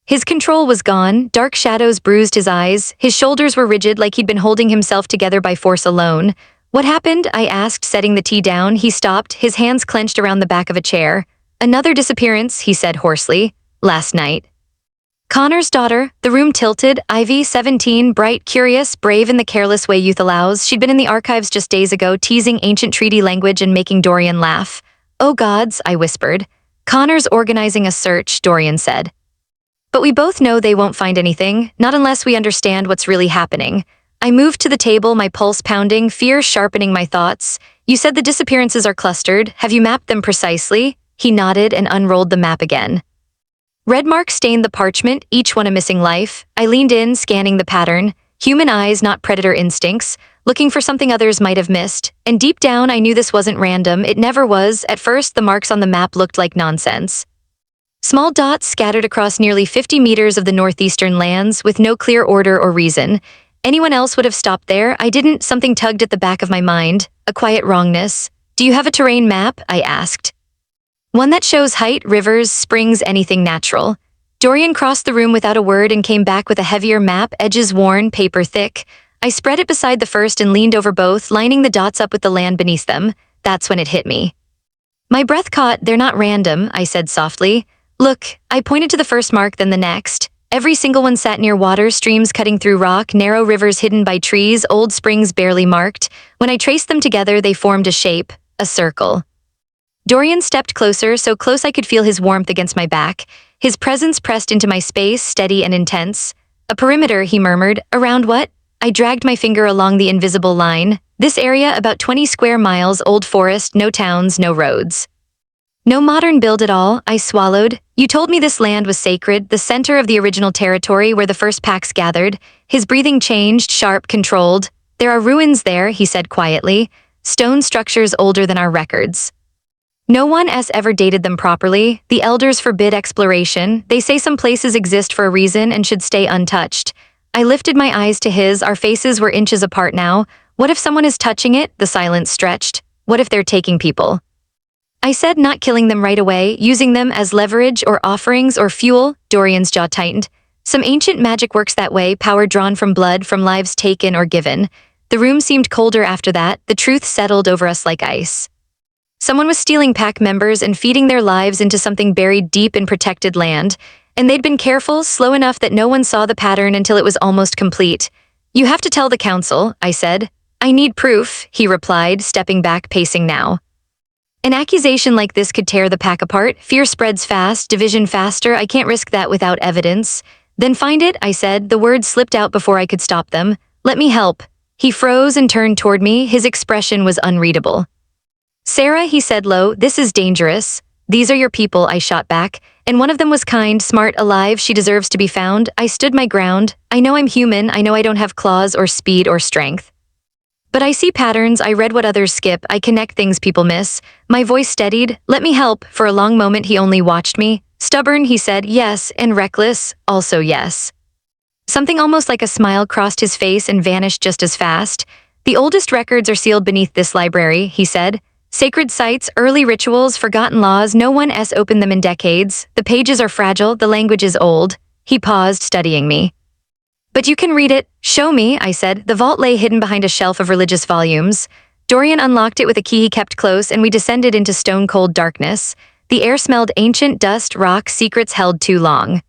His control was gone, dark shadows bruised his eyes, his shoulders were rigid like he'd been holding himself together by force alone. "What happened?" I asked, setting the tea down. He stopped, his hands clenched around the back of a chair. "Another disappearance," he said hoarsely. "Last night." Connor's daughter, the room tilted, Ivy, 17, bright, curious, brave in the careless way youth allows. She'd been in the archives just days ago, teasing ancient treaty language and making Dorian laugh. "Oh gods," I whispered. "Connor's organizing a search," Dorian said. "But we both know they won't find anything, not unless we understand what's really happening." I moved to the table, my pulse pounding, fear sharpening my thoughts. "You said the disappearances are clustered. Have you mapped them precisely?" He nodded and unrolled the map again. Red marks stained the parchment, each one a missing life. I leaned in, scanning the pattern. Human eyes, not predator instincts, looking for something others might have missed. And deep down, I knew this wasn't random. It never was. At first, the marks on the map looked like nonsense. Small dots scattered across nearly 50 meters of the northeastern lands, with no clear order or reason. Anyone else would have stopped there. I didn't. Something tugged at the back of my mind. A quiet wrongness. "Do you have a terrain map?" I asked. "One that shows height, rivers, springs, anything natural." Dorian crossed the room without a word and came back with a heavier map, edges worn, paper thick. I spread it beside the first and leaned over both, lining the dots up with the land beneath them. That's when it hit me. My breath caught. "They're not random," I said softly. "Look." I pointed to the first mark, then the next. Every single one sat near water, streams cutting through rock, narrow rivers hidden by trees, old springs barely marked. When I traced them together, they formed a shape, a circle. Dorian stepped closer, so close I could feel his warmth against my back. His presence pressed into my space, steady and intense. "A perimeter," he murmured. "Around what?" I dragged my finger along the invisible line. "This area, about 20 square miles, old forest, no towns, no roads. No modern build at all," I swallowed. "You told me this land was sacred, the center of the original territory where the first packs gathered." His breathing changed, sharp, controlled. "There are ruins there," he said quietly. "Stone structures older than our records. No one has ever dated them properly. The elders forbid exploration. They say some places exist for a reason and should stay untouched." I lifted my eyes to his. Our faces were inches apart now. "What if someone is touching it?" The silence stretched. "What if they're taking people?" I said, "Not killing them right away, using them as leverage or offerings or fuel." Dorian's jaw tightened. "Some ancient magic works that way, power drawn from blood, from lives taken or given." The room seemed colder after that. The truth settled over us like ice. Someone was stealing pack members and feeding their lives into something buried deep in protected land, and they'd been careful, slow enough that no one saw the pattern until it was almost complete. "You have to tell the council," I said. "I need proof," he replied, stepping back, pacing now. "An accusation like this could tear the pack apart. Fear spreads fast, division faster. I can't risk that without evidence." "Then find it," I said. The words slipped out before I could stop them. "Let me help." He froze and turned toward me. His expression was unreadable. "Sarah," he said low, "this is dangerous." "These are your people," I shot back. "And one of them was kind, smart, alive. She deserves to be found." I stood my ground. "I know I'm human. I know I don't have claws or speed or strength. But I see patterns. I read what others skip. I connect things people miss." My voice steadied. "Let me help." For a long moment he only watched me. "Stubborn," he said. "Yes." "And reckless." "Also yes." Something almost like a smile crossed his face and vanished just as fast. "The oldest records are sealed beneath this library," he said. "Sacred sites, early rituals, forgotten laws. No one has opened them in decades. The pages are fragile. The language is old." He paused, studying me. "But you can read it." "Show me," I said. The vault lay hidden behind a shelf of religious volumes. Dorian unlocked it with a key he kept close, and we descended into stone-cold darkness. The air smelled ancient dust, rock, secrets held too long.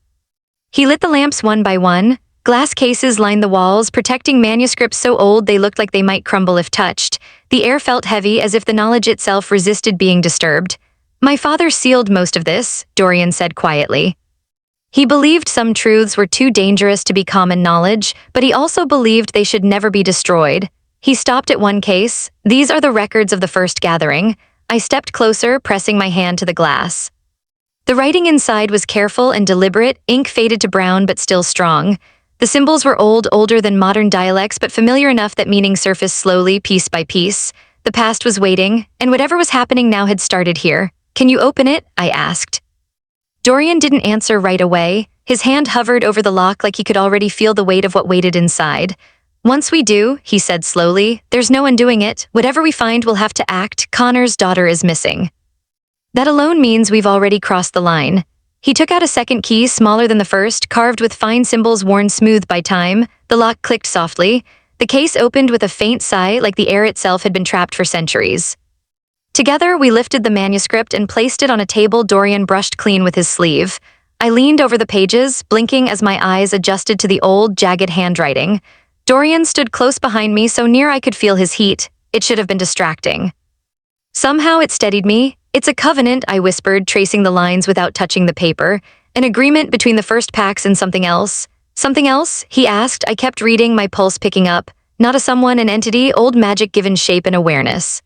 He lit the lamps one by one. Glass cases lined the walls, protecting manuscripts so old they looked like they might crumble if touched. The air felt heavy, as if the knowledge itself resisted being disturbed. My father sealed most of this, Dorian said quietly. He believed some truths were too dangerous to be common knowledge, but he also believed they should never be destroyed. He stopped at one case. These are the records of the first gathering. I stepped closer, pressing my hand to the glass. The writing inside was careful and deliberate, ink faded to brown but still strong. The symbols were older than modern dialects, but familiar enough that meaning surfaced slowly, piece by piece. The past was waiting, and whatever was happening now had started here. Can you open it? I asked. Dorian didn't answer right away. His hand hovered over the lock like he could already feel the weight of what waited inside. Once we do, he said slowly, there's no undoing it. Whatever we find, we'll have to act. Connor's daughter is missing. That alone means we've already crossed the line. He took out a second key, smaller than the first, carved with fine symbols worn smooth by time. The lock clicked softly. The case opened with a faint sigh, like the air itself had been trapped for centuries. Together, we lifted the manuscript and placed it on a table Dorian brushed clean with his sleeve. I leaned over the pages, blinking as my eyes adjusted to the old, jagged handwriting. Dorian stood close behind me, so near I could feel his heat. It should have been distracting. Somehow it steadied me. It's a covenant, I whispered, tracing the lines without touching the paper. An agreement between the first packs and something else. Something else? He asked. I kept reading, my pulse picking up. Not a someone, an entity, old magic given shape and awareness.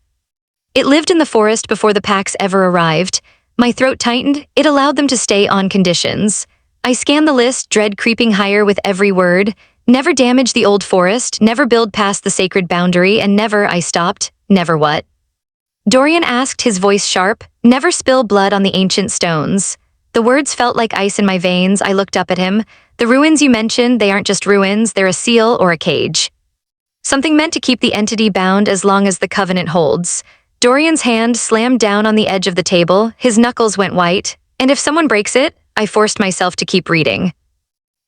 It lived in the forest before the packs ever arrived. My throat tightened. It allowed them to stay on conditions. I scanned the list, dread creeping higher with every word. Never damage the old forest, never build past the sacred boundary, and never, I stopped. Never what? Dorian asked, his voice sharp. Never spill blood on the ancient stones. The words felt like ice in my veins. I looked up at him. The ruins you mentioned, they aren't just ruins, they're a seal or a cage. Something meant to keep the entity bound as long as the covenant holds. Dorian's hand slammed down on the edge of the table. His knuckles went white. And if someone breaks it, I forced myself to keep reading.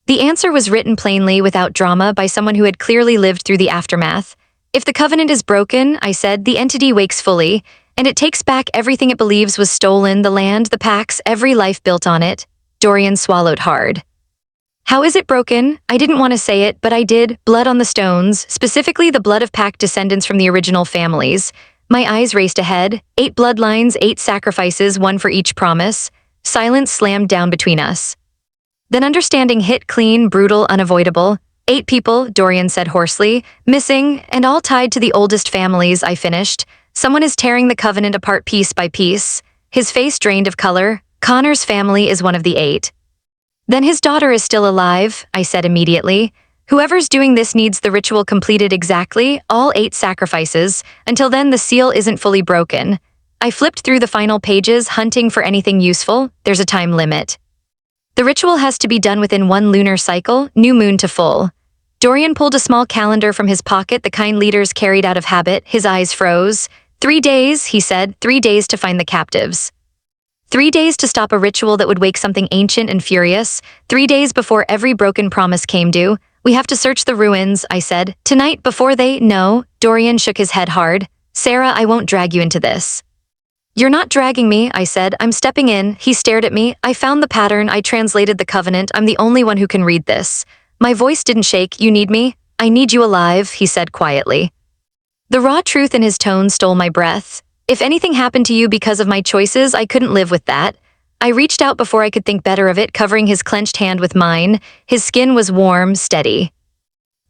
The answer was written plainly, without drama, by someone who had clearly lived through the aftermath. If the covenant is broken, I said, the entity wakes fully, and it takes back everything it believes was stolen, the land, the packs, every life built on it. Dorian swallowed hard. How is it broken? I didn't want to say it, but I did. Blood on the stones, specifically the blood of pack descendants from the original families. My eyes raced ahead. 8 bloodlines, 8 sacrifices, 1 for each promise. Silence slammed down between us. Then understanding hit clean, brutal, unavoidable. 8 people, Dorian said hoarsely, missing, and all tied to the oldest families, I finished. Someone is tearing the covenant apart piece by piece. His face drained of color. Connor's family is one of the 8. Then his daughter is still alive, I said immediately. Whoever's doing this needs the ritual completed exactly, all 8 sacrifices. Until then, the seal isn't fully broken. I flipped through the final pages, hunting for anything useful. There's a time limit. The ritual has to be done within 1 lunar cycle, new moon to full. Dorian pulled a small calendar from his pocket, the kind leaders carried out of habit. His eyes froze. 3 days, he said, 3 days to find the captives. 3 days to stop a ritual that would wake something ancient and furious. 3 days before every broken promise came due. We have to search the ruins, I said. Tonight, before they... No. Dorian shook his head hard. Sarah, I won't drag you into this. You're not dragging me, I said. I'm stepping in. He stared at me. I found the pattern. I translated the covenant. I'm the only one who can read this. My voice didn't shake. You need me? I need you alive, he said quietly. The raw truth in his tone stole my breath. If anything happened to you because of my choices, I couldn't live with that. I reached out before I could think better of it, covering his clenched hand with mine. His skin was warm, steady.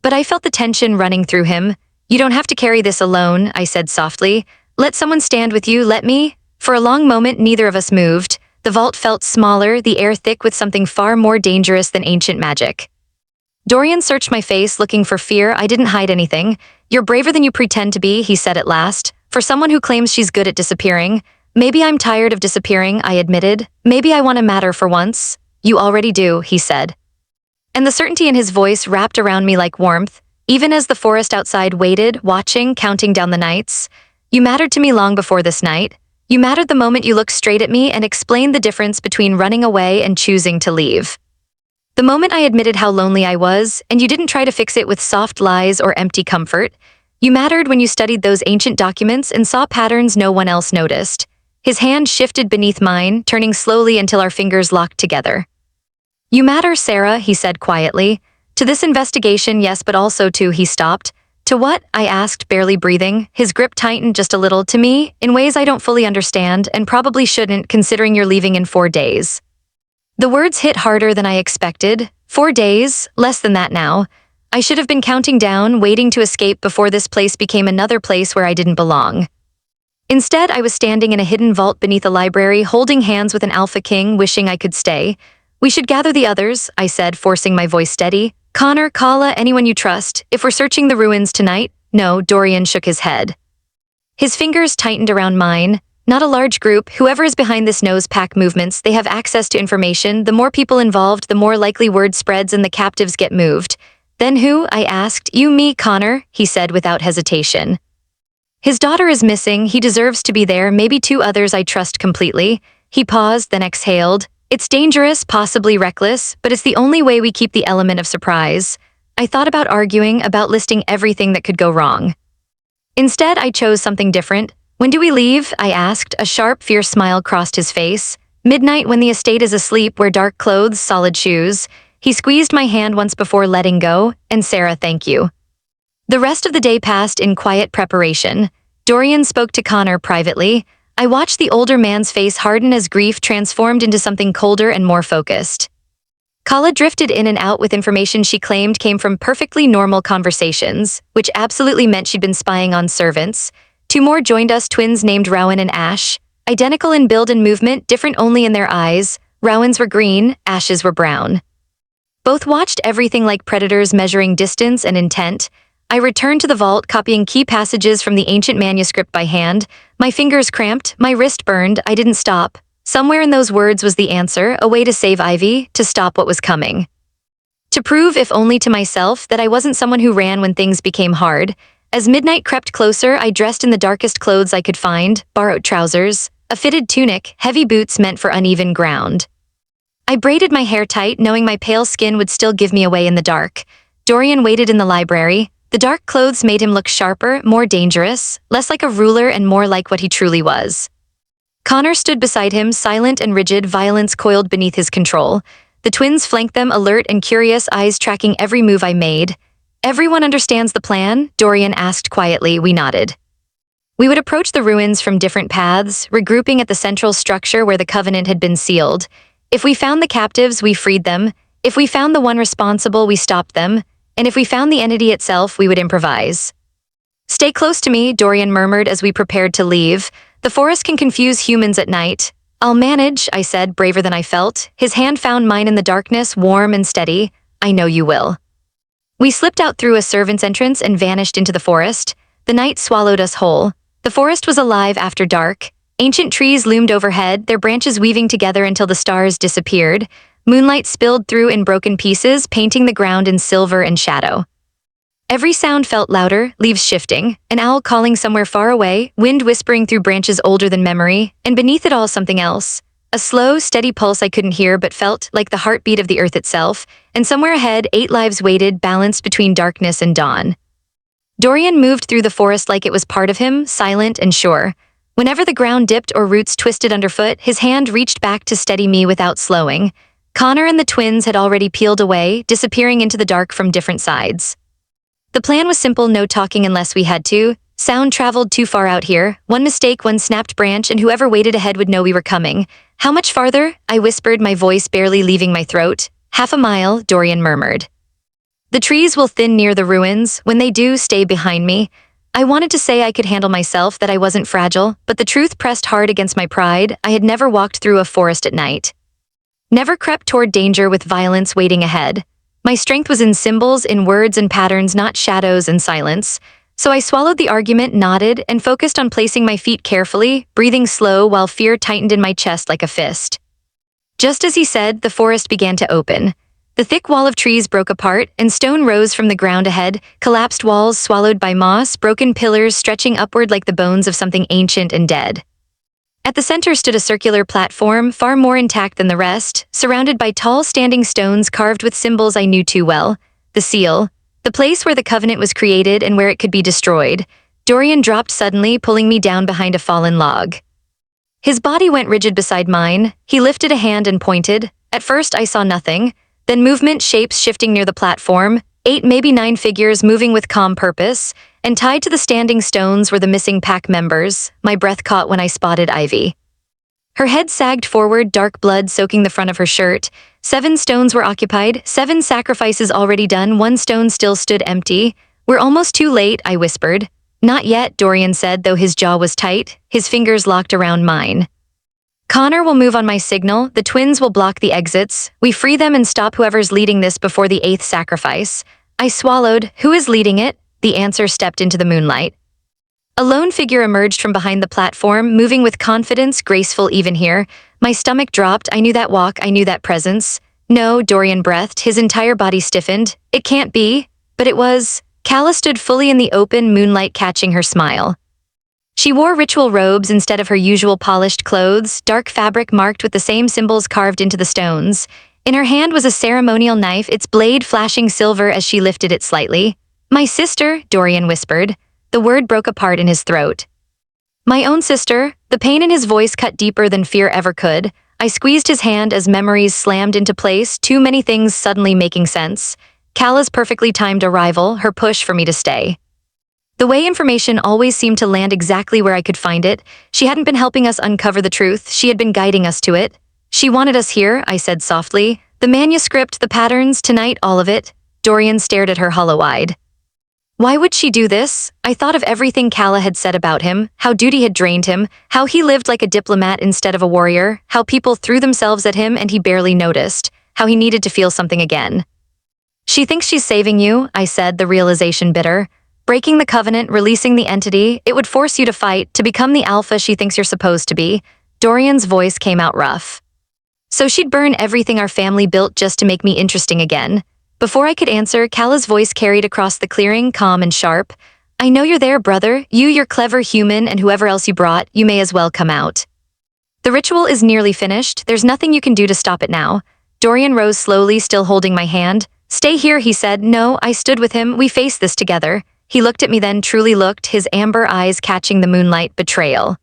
But I felt the tension running through him. You don't have to carry this alone, I said softly. Let someone stand with you, let me. For a long moment, neither of us moved. The vault felt smaller, the air thick with something far more dangerous than ancient magic. Dorian searched my face, looking for fear. I didn't hide anything. You're braver than you pretend to be, he said at last. For someone who claims she's good at disappearing. Maybe I'm tired of disappearing, I admitted. Maybe I want to matter for once. You already do, he said. And the certainty in his voice wrapped around me like warmth, even as the forest outside waited, watching, counting down the nights. You mattered to me long before this night. You mattered the moment you looked straight at me and explained the difference between running away and choosing to leave. The moment I admitted how lonely I was, and you didn't try to fix it with soft lies or empty comfort. You mattered when you studied those ancient documents and saw patterns no one else noticed. His hand shifted beneath mine, turning slowly until our fingers locked together. "You matter, Sarah," he said quietly. "To this investigation, yes, but also to," he stopped. "To what?" I asked, barely breathing. His grip tightened just a little. "To me, in ways I don't fully understand, and probably shouldn't, considering you're leaving in 4 days." The words hit harder than I expected. 4 days, less than that now. I should have been counting down, waiting to escape before this place became another place where I didn't belong. Instead, I was standing in a hidden vault beneath a library, holding hands with an alpha king, wishing I could stay. "We should gather the others," I said, forcing my voice steady. "Connor, Kala, anyone you trust. If we're searching the ruins tonight—" "No," Dorian shook his head. His fingers tightened around mine. "Not a large group. Whoever is behind this knows pack movements. They have access to information. The more people involved, the more likely word spreads and the captives get moved." "Then who?" I asked. "You, me, Connor," he said without hesitation. "His daughter is missing. He deserves to be there. Maybe 2 others I trust completely." He paused, then exhaled. "It's dangerous, possibly reckless, but it's the only way we keep the element of surprise." I thought about arguing, about listing everything that could go wrong. Instead, I chose something different. "When do we leave?" I asked. A sharp, fierce smile crossed his face. "Midnight, when the estate is asleep, wear dark clothes, solid shoes." He squeezed my hand once before letting go. "And Sarah, thank you." The rest of the day passed in quiet preparation. Dorian spoke to Connor privately. I watched the older man's face harden as grief transformed into something colder and more focused. Kala drifted in and out with information she claimed came from perfectly normal conversations, which absolutely meant she'd been spying on servants. 2 more joined us, twins named Rowan and Ash. Identical in build and movement, different only in their eyes. Rowan's were green, Ash's were brown. Both watched everything like predators, measuring distance and intent. I returned to the vault, copying key passages from the ancient manuscript by hand. My fingers cramped, my wrist burned. I didn't stop. Somewhere in those words was the answer, a way to save Ivy, to stop what was coming. To prove, if only to myself, that I wasn't someone who ran when things became hard. As midnight crept closer, I dressed in the darkest clothes I could find, borrowed trousers, a fitted tunic, heavy boots meant for uneven ground. I braided my hair tight, knowing my pale skin would still give me away in the dark. Dorian waited in the library. The dark clothes made him look sharper, more dangerous, less like a ruler and more like what he truly was. Connor stood beside him, silent and rigid, violence coiled beneath his control. The twins flanked them, alert and curious, eyes tracking every move I made. "Everyone understands the plan?" Dorian asked quietly. We nodded. We would approach the ruins from different paths, regrouping at the central structure where the covenant had been sealed. If we found the captives, we freed them. If we found the one responsible, we stopped them. And if we found the entity itself, we would improvise. "Stay close to me," Dorian murmured as we prepared to leave. "The forest can confuse humans at night." "I'll manage," I said, braver than I felt. His hand found mine in the darkness, warm and steady. "I know you will." We slipped out through a servant's entrance and vanished into the forest. The night swallowed us whole. The forest was alive after dark. Ancient trees loomed overhead, their branches weaving together until the stars disappeared. Moonlight spilled through in broken pieces, painting the ground in silver and shadow. Every sound felt louder, leaves shifting, an owl calling somewhere far away, wind whispering through branches older than memory, and beneath it all something else. A slow, steady pulse I couldn't hear but felt, like the heartbeat of the earth itself, and somewhere ahead 8 lives waited, balanced between darkness and dawn. Dorian moved through the forest like it was part of him, silent and sure. Whenever the ground dipped or roots twisted underfoot, his hand reached back to steady me without slowing. Connor and the twins had already peeled away, disappearing into the dark from different sides. The plan was simple, no talking unless we had to. Sound traveled too far out here. One mistake, one snapped branch, and whoever waited ahead would know we were coming. "How much farther?" I whispered, my voice barely leaving my throat. "Half a mile," Dorian murmured. "The trees will thin near the ruins. When they do, stay behind me." I wanted to say I could handle myself, that I wasn't fragile, but the truth pressed hard against my pride. I had never walked through a forest at night. Never crept toward danger with violence waiting ahead. My strength was in symbols, in words and patterns, not shadows and silence. So I swallowed the argument, nodded, and focused on placing my feet carefully, breathing slow while fear tightened in my chest like a fist. Just as he said, the forest began to open. The thick wall of trees broke apart, and stone rose from the ground ahead, collapsed walls swallowed by moss, broken pillars stretching upward like the bones of something ancient and dead. At the center stood a circular platform, far more intact than the rest, surrounded by tall standing stones carved with symbols I knew too well. The seal, the place where the covenant was created and where it could be destroyed. Dorian dropped suddenly, pulling me down behind a fallen log. His body went rigid beside mine. He lifted a hand and pointed. At first I saw nothing. Then movement, shapes shifting near the platform, 8 maybe 9 figures moving with calm purpose, and tied to the standing stones were the missing pack members. My breath caught when I spotted Ivy. Her head sagged forward, dark blood soaking the front of her shirt. 7 stones were occupied, 7 sacrifices already done, 1 stone still stood empty. We're almost too late, I whispered. Not yet, Dorian said, though his jaw was tight, his fingers locked around mine. Connor will move on my signal, the twins will block the exits. We free them and stop whoever's leading this before the 8th sacrifice. I swallowed. Who is leading it? The answer stepped into the moonlight. A lone figure emerged from behind the platform, moving with confidence, graceful even here. My stomach dropped. I knew that walk, I knew that presence. No, Dorian breathed, his entire body stiffened. It can't be. But it was. Calla stood fully in the open moonlight, catching her smile. She wore ritual robes instead of her usual polished clothes, dark fabric marked with the same symbols carved into the stones. In her hand was a ceremonial knife, its blade flashing silver as she lifted it slightly. My sister, Dorian whispered. The word broke apart in his throat. My own sister, the pain in his voice cut deeper than fear ever could. I squeezed his hand as memories slammed into place, too many things suddenly making sense. Calla's perfectly timed arrival, her push for me to stay. The way information always seemed to land exactly where I could find it. She hadn't been helping us uncover the truth, she had been guiding us to it. She wanted us here, I said softly. The manuscript, the patterns, tonight, all of it. Dorian stared at her hollow-eyed. Why would she do this? I thought of everything Calla had said about him, how duty had drained him, how he lived like a diplomat instead of a warrior, how people threw themselves at him and he barely noticed, how he needed to feel something again. She thinks she's saving you, I said, the realization bitter. Breaking the covenant, releasing the entity, it would force you to fight, to become the alpha she thinks you're supposed to be. Dorian's voice came out rough. So she'd burn everything our family built just to make me interesting again. Before I could answer, Calla's voice carried across the clearing, calm and sharp. I know you're there, brother. You're clever human, and whoever else you brought, you may as well come out. The ritual is nearly finished. There's nothing you can do to stop it now. Dorian rose slowly, still holding my hand. Stay here, he said. No, I stood with him. We faced this together. He looked at me then, truly looked, his amber eyes catching the moonlight. Betrayal.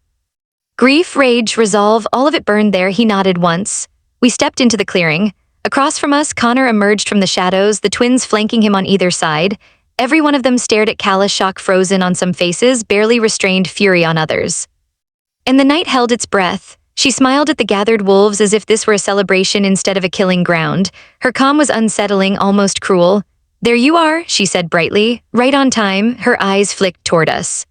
Grief, rage, resolve, all of it burned there. He nodded once. We stepped into the clearing. Across from us, Connor emerged from the shadows, the twins flanking him on either side. Every one of them stared at Calla, shock frozen on some faces, barely restrained fury on others. And the night held its breath. She smiled at the gathered wolves as if this were a celebration instead of a killing ground. Her calm was unsettling, almost cruel. There you are, she said brightly, right on time, her eyes flicked toward us.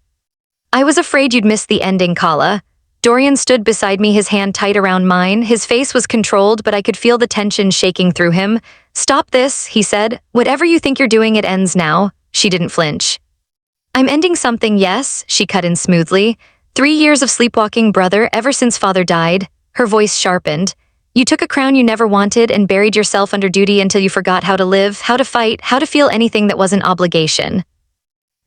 I was afraid you'd miss the ending, Calla. Dorian stood beside me, his hand tight around mine. His face was controlled, but I could feel the tension shaking through him. Stop this, he said. Whatever you think you're doing, it ends now. She didn't flinch. I'm ending something, yes, she cut in smoothly. 3 years of sleepwalking, brother, ever since father died. Her voice sharpened. You took a crown you never wanted and buried yourself under duty until you forgot how to live, how to fight, how to feel anything that wasn't obligation.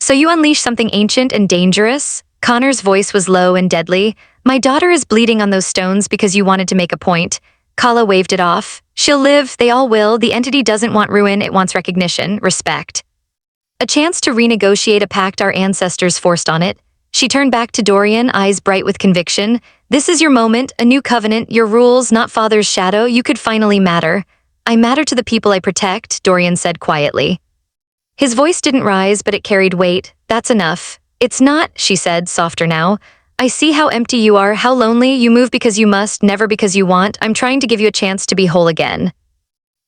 So you unleashed something ancient and dangerous? Connor's voice was low and deadly. My daughter is bleeding on those stones because you wanted to make a point. Calla waved it off. She'll live, they all will. The entity doesn't want ruin, it wants recognition, respect. A chance to renegotiate a pact our ancestors forced on it. She turned back to Dorian, eyes bright with conviction. This is your moment, a new covenant, your rules, not father's shadow. You could finally matter. I matter to the people I protect, Dorian said quietly. His voice didn't rise, but it carried weight. That's enough. It's not, she said, softer now. I see how empty you are, how lonely. You move because you must, never because you want. I'm trying to give you a chance to be whole again.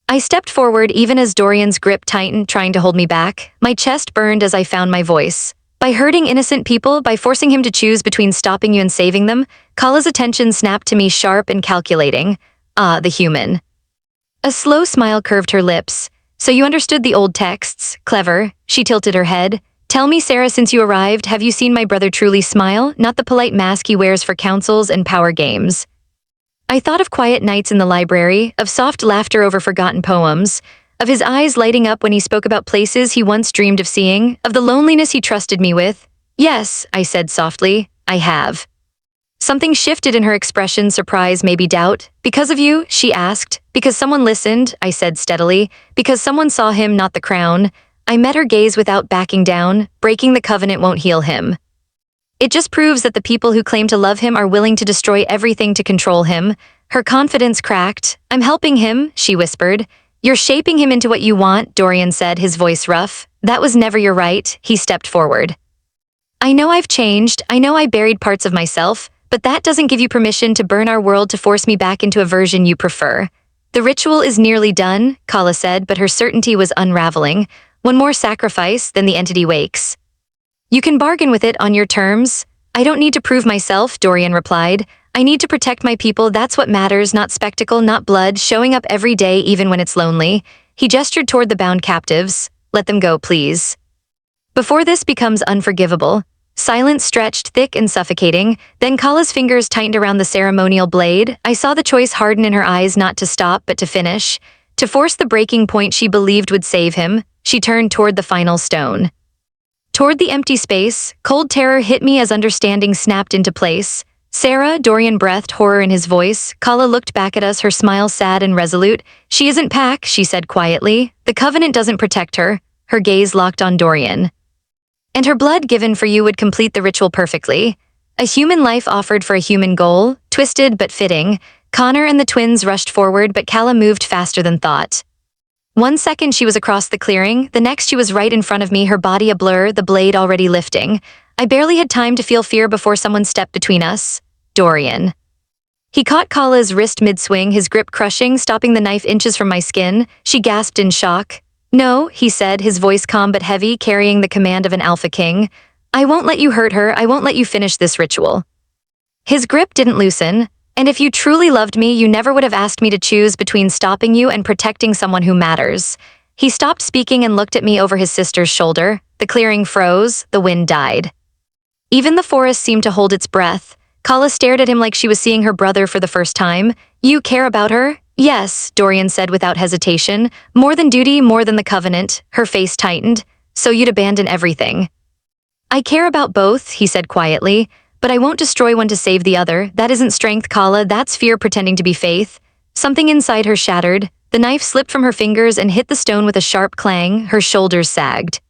I stepped forward even as Dorian's grip tightened, trying to hold me back. My chest burned as I found my voice. By hurting innocent people, by forcing him to choose between stopping you and saving them, Calla's attention snapped to me, sharp and calculating. Ah, the human. A slow smile curved her lips. So you understood the old texts. Clever. She tilted her head. Tell me, Sarah, since you arrived, have you seen my brother truly smile? Not the polite mask he wears for councils and power games. I thought of quiet nights in the library, of soft laughter over forgotten poems, of his eyes lighting up when he spoke about places he once dreamed of seeing, of the loneliness he trusted me with. Yes, I said softly, I have. Something shifted in her expression, surprise, maybe doubt. Because of you, she asked. Because someone listened, I said steadily. Because someone saw him, not the crown. I met her gaze without backing down. Breaking the covenant won't heal him. It just proves that the people who claim to love him are willing to destroy everything to control him. Her confidence cracked. I'm helping him, she whispered. You're shaping him into what you want, Dorian said, his voice rough. That was never your right. He stepped forward. I know I've changed. I know I buried parts of myself, but that doesn't give you permission to burn our world to force me back into a version you prefer. The ritual is nearly done, Kala said, but her certainty was unraveling. One more sacrifice, then the entity wakes. You can bargain with it on your terms. I don't need to prove myself, Dorian replied. I need to protect my people, that's what matters, not spectacle, not blood, showing up every day even when it's lonely. He gestured toward the bound captives. Let them go, please. Before this becomes unforgivable. Silence stretched thick and suffocating, then Kala's fingers tightened around the ceremonial blade. I saw the choice harden in her eyes, not to stop, but to finish. To force the breaking point she believed would save him, she turned toward the final stone. Toward the empty space, cold terror hit me as understanding snapped into place. Sarah, Dorian breathed horror in his voice. Kala looked back at us, her smile sad and resolute. She isn't Pack, she said quietly. The Covenant doesn't protect her. Her gaze locked on Dorian. And her blood given for you would complete the ritual perfectly. A human life offered for a human goal, twisted but fitting. Connor and the twins rushed forward, but Kala moved faster than thought. 1 second she was across the clearing, the next she was right in front of me, her body a blur, the blade already lifting. I barely had time to feel fear before someone stepped between us. Dorian. He caught Kala's wrist mid-swing, his grip crushing, stopping the knife inches from my skin. She gasped in shock. No, he said, his voice calm but heavy, carrying the command of an alpha king. I won't let you hurt her, I won't let you finish this ritual. His grip didn't loosen. And if you truly loved me, you never would have asked me to choose between stopping you and protecting someone who matters. He stopped speaking and looked at me over his sister's shoulder. The clearing froze, the wind died. Even the forest seemed to hold its breath. Kala stared at him like she was seeing her brother for the first time. You care about her? Yes, Dorian said without hesitation. More than duty, more than the Covenant. Her face tightened. So you'd abandon everything. I care about both, he said quietly. But I won't destroy one to save the other. That isn't strength, Kala. That's fear pretending to be faith. Something inside her shattered. The knife slipped from her fingers and hit the stone with a sharp clang. Her shoulders sagged.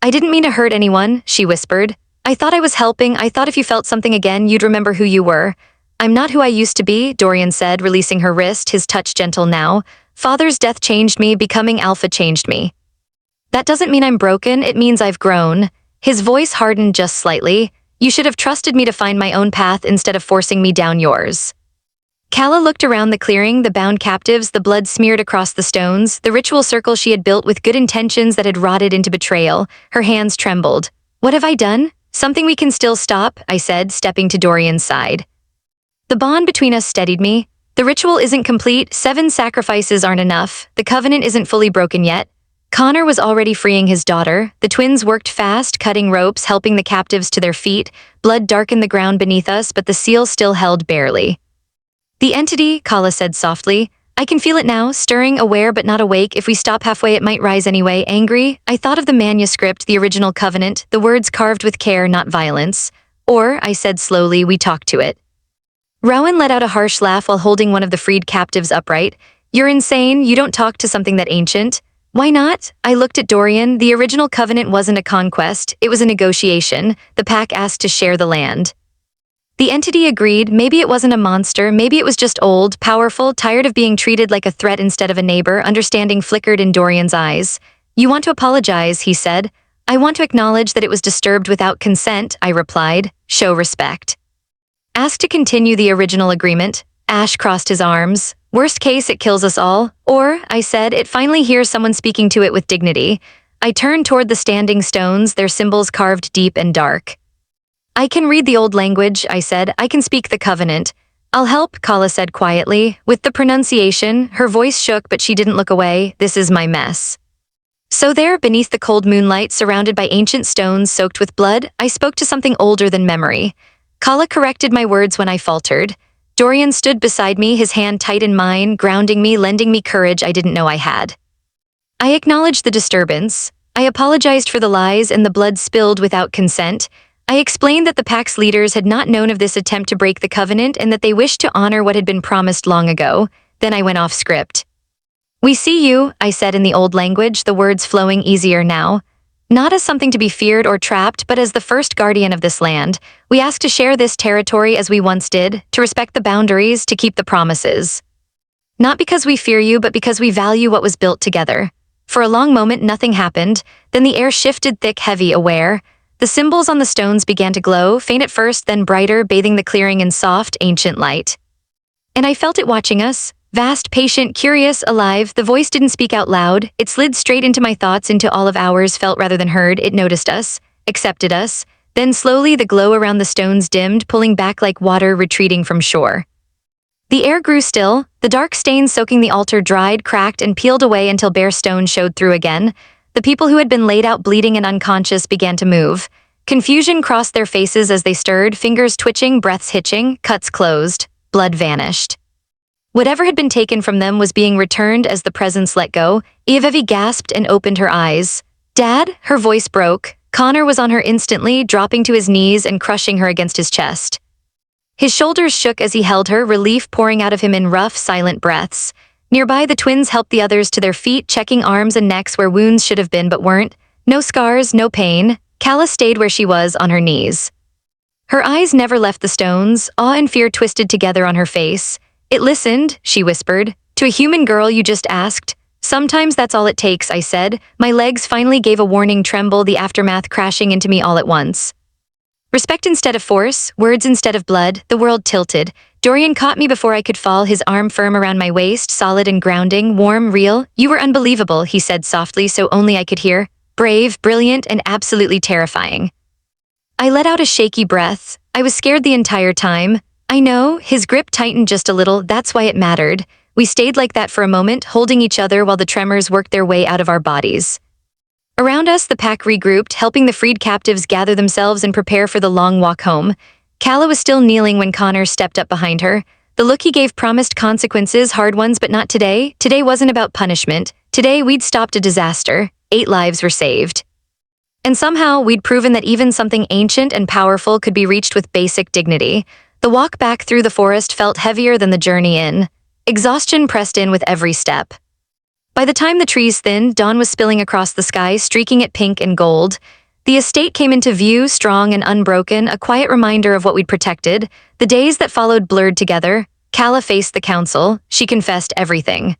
I didn't mean to hurt anyone, she whispered. I thought I was helping. I thought if you felt something again, you'd remember who you were. I'm not who I used to be, Dorian said, releasing her wrist, his touch gentle now. Father's death changed me. Becoming Alpha changed me. That doesn't mean I'm broken. It means I've grown. His voice hardened just slightly. You should have trusted me to find my own path instead of forcing me down yours. Kala looked around the clearing, the bound captives, the blood smeared across the stones, the ritual circle she had built with good intentions that had rotted into betrayal. Her hands trembled. What have I done? Something we can still stop, I said, stepping to Dorian's side. The bond between us steadied me. The ritual isn't complete, 7 sacrifices aren't enough, the Covenant isn't fully broken yet. Connor was already freeing his daughter. The twins worked fast, cutting ropes, helping the captives to their feet. Blood darkened the ground beneath us, but the seal still held barely. The entity, Kala said softly. I can feel it now, stirring, aware but not awake. If we stop halfway, it might rise anyway. Angry, I thought of the manuscript, the original Covenant, the words carved with care, not violence. Or, I said slowly, we talk to it. Rowan let out a harsh laugh while holding one of the freed captives upright. You're insane, you don't talk to something that ancient. Why not? I looked at Dorian. The original Covenant wasn't a conquest, it was a negotiation. The pack asked to share the land. The entity agreed. Maybe it wasn't a monster, maybe it was just old, powerful, tired of being treated like a threat instead of a neighbor. Understanding flickered in Dorian's eyes. You want to apologize, he said. I want to acknowledge that it was disturbed without consent, I replied. Show respect. Ask to continue the original agreement. Ash crossed his arms. Worst case, it kills us all. Or, I said, it finally hears someone speaking to it with dignity. I turned toward the standing stones, their symbols carved deep and dark. I can read the old language, I said. I can speak the Covenant. I'll help, Kala said quietly. With the pronunciation, her voice shook, but she didn't look away. This is my mess. So there, beneath the cold moonlight, surrounded by ancient stones soaked with blood, I spoke to something older than memory. Kala corrected my words when I faltered. Dorian stood beside me, his hand tight in mine, grounding me, lending me courage I didn't know I had. I acknowledged the disturbance. I apologized for the lies and the blood spilled without consent. I explained that the pack's leaders had not known of this attempt to break the Covenant and that they wished to honor what had been promised long ago. Then I went off script. We see you, I said in the old language, the words flowing easier now. Not as something to be feared or trapped, but as the first guardian of this land. We ask to share this territory as we once did, to respect the boundaries, to keep the promises. Not because we fear you, but because we value what was built together. For a long moment, nothing happened. Then the air shifted thick, heavy, aware. The symbols on the stones began to glow, faint at first, then brighter, bathing the clearing in soft, ancient light. And I felt it watching us. Vast, patient, curious, alive. The voice didn't speak out loud. It slid straight into my thoughts, into all of ours, felt rather than heard. It noticed us, accepted us. Then slowly the glow around the stones dimmed, pulling back like water retreating from shore. The air grew still. The dark stains soaking the altar dried, cracked, and peeled away until bare stone showed through again. The people who had been laid out bleeding and unconscious began to move. Confusion crossed their faces as they stirred, fingers twitching, breaths hitching, cuts closed. Blood vanished. Whatever had been taken from them was being returned as the presence let go. Ievevi gasped and opened her eyes. "Dad?" Her voice broke. Connor was on her instantly, dropping to his knees and crushing her against his chest. His shoulders shook as he held her, relief pouring out of him in rough, silent breaths. Nearby, the twins helped the others to their feet, checking arms and necks where wounds should have been but weren't. No scars, no pain. Calla stayed where she was, on her knees. Her eyes never left the stones, awe and fear twisted together on her face. "It listened," she whispered. "To a human girl you just asked." "Sometimes that's all it takes," I said. My legs finally gave a warning tremble, the aftermath crashing into me all at once. Respect instead of force, words instead of blood, the world tilted. Dorian caught me before I could fall, his arm firm around my waist, solid and grounding, warm, real. "You were unbelievable," he said softly so only I could hear. "Brave, brilliant, and absolutely terrifying." I let out a shaky breath. I was scared the entire time. "I know," his grip tightened just a little, "that's why it mattered." We stayed like that for a moment, holding each other while the tremors worked their way out of our bodies. Around us, the pack regrouped, helping the freed captives gather themselves and prepare for the long walk home. Calla was still kneeling when Connor stepped up behind her. The look he gave promised consequences, hard ones, but not today. Today wasn't about punishment. Today, we'd stopped a disaster. 8 lives were saved. And somehow, we'd proven that even something ancient and powerful could be reached with basic dignity. The walk back through the forest felt heavier than the journey in. Exhaustion pressed in with every step. By the time the trees thinned, dawn was spilling across the sky, streaking it pink and gold. The estate came into view, strong and unbroken, a quiet reminder of what we'd protected. The days that followed blurred together. Calla faced the council. She confessed everything.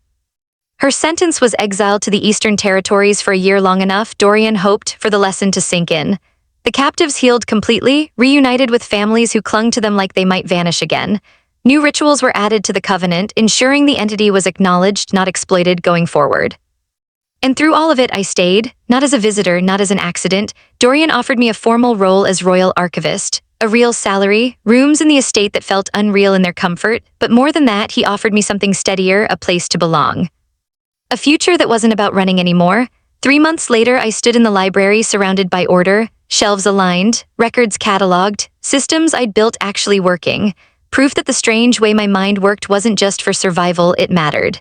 Her sentence was exile to the Eastern Territories for a year, long enough, Dorian hoped, for the lesson to sink in. The captives healed completely, reunited with families who clung to them like they might vanish again. New rituals were added to the covenant, ensuring the entity was acknowledged, not exploited, going forward. And through all of it, I stayed, not as a visitor, not as an accident. Dorian offered me a formal role as royal archivist, a real salary, rooms in the estate that felt unreal in their comfort, but more than that, he offered me something steadier, a place to belong. A future that wasn't about running anymore. 3 months later, I stood in the library surrounded by order, shelves aligned, records cataloged, systems I'd built actually working. Proof that the strange way my mind worked wasn't just for survival, it mattered.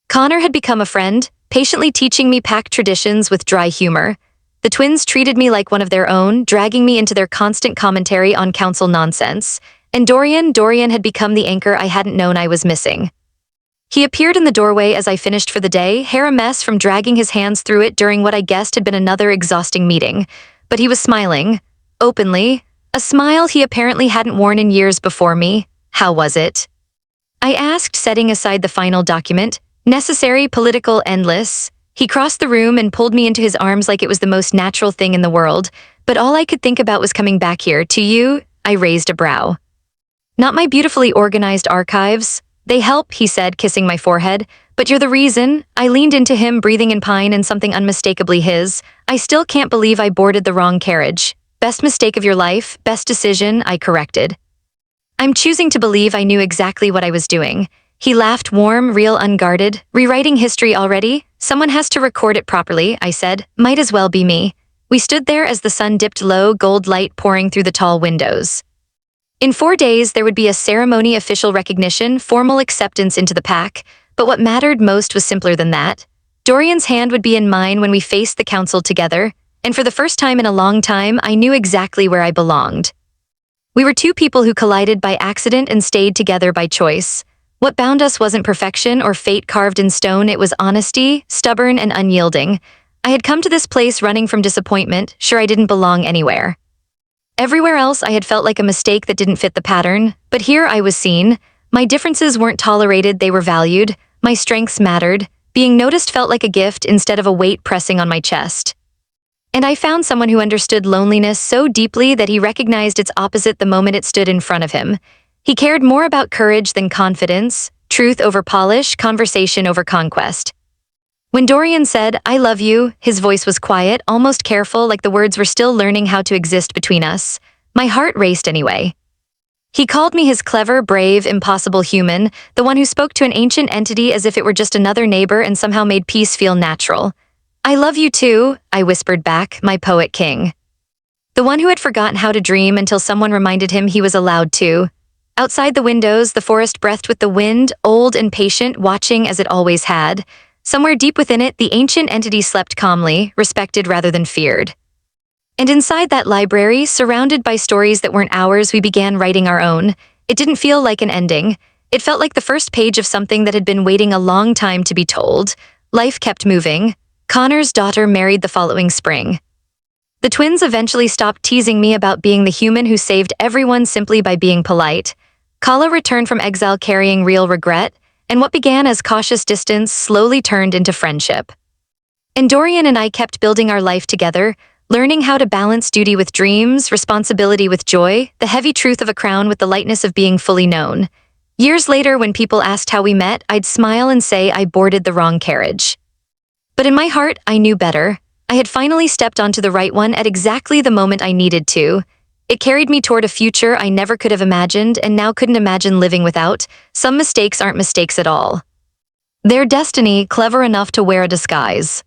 Connor had become a friend, patiently teaching me pack traditions with dry humor. The twins treated me like one of their own, dragging me into their constant commentary on council nonsense. And Dorian had become the anchor I hadn't known I was missing. He appeared in the doorway as I finished for the day, hair a mess from dragging his hands through it during what I guessed had been another exhausting meeting. But he was smiling, openly. A smile he apparently hadn't worn in years before me. "How was it?" I asked, setting aside the final document. "Necessary, political, endless." He crossed the room and pulled me into his arms like it was the most natural thing in the world. But all I could think about was coming back here, to you. I raised a brow. "Not my beautifully organized archives. They help," he said, kissing my forehead. "But you're the reason." I leaned into him, breathing in pine and something unmistakably his. "I still can't believe I boarded the wrong carriage." "Best mistake of your life, best decision," I corrected. "I'm choosing to believe I knew exactly what I was doing." He laughed, warm, real, unguarded. "Rewriting history already? Someone has to record it properly," I said. "Might as well be me." We stood there as the sun dipped low, gold light pouring through the tall windows. In 4 days, there would be a ceremony, official recognition, formal acceptance into the pack. But what mattered most was simpler than that. Dorian's hand would be in mine when we faced the council together. And for the first time in a long time, I knew exactly where I belonged. We were 2 people who collided by accident and stayed together by choice. What bound us wasn't perfection or fate carved in stone, it was honesty, stubborn and unyielding. I had come to this place running from disappointment, sure I didn't belong anywhere. Everywhere else I had felt like a mistake that didn't fit the pattern, but here I was seen. My differences weren't tolerated, they were valued. My strengths mattered. Being noticed felt like a gift instead of a weight pressing on my chest. And I found someone who understood loneliness so deeply that he recognized its opposite the moment it stood in front of him. He cared more about courage than confidence, truth over polish, conversation over conquest. When Dorian said, "I love you," his voice was quiet, almost careful, like the words were still learning how to exist between us. My heart raced anyway. He called me his clever, brave, impossible human, the one who spoke to an ancient entity as if it were just another neighbor and somehow made peace feel natural. "I love you too," I whispered back, my poet king. The one who had forgotten how to dream until someone reminded him he was allowed to. Outside the windows, the forest breathed with the wind, old and patient, watching as it always had. Somewhere deep within it, the ancient entity slept calmly, respected rather than feared. And inside that library, surrounded by stories that weren't ours, we began writing our own. It didn't feel like an ending. It felt like the first page of something that had been waiting a long time to be told. Life kept moving. Connor's daughter married the following spring. The twins eventually stopped teasing me about being the human who saved everyone simply by being polite. Kala returned from exile carrying real regret, and what began as cautious distance slowly turned into friendship. And Dorian and I kept building our life together, learning how to balance duty with dreams, responsibility with joy, the heavy truth of a crown with the lightness of being fully known. Years later, when people asked how we met, I'd smile and say I boarded the wrong carriage. But in my heart, I knew better. I had finally stepped onto the right one at exactly the moment I needed to. It carried me toward a future I never could have imagined and now couldn't imagine living without. Some mistakes aren't mistakes at all. They're destiny, clever enough to wear a disguise.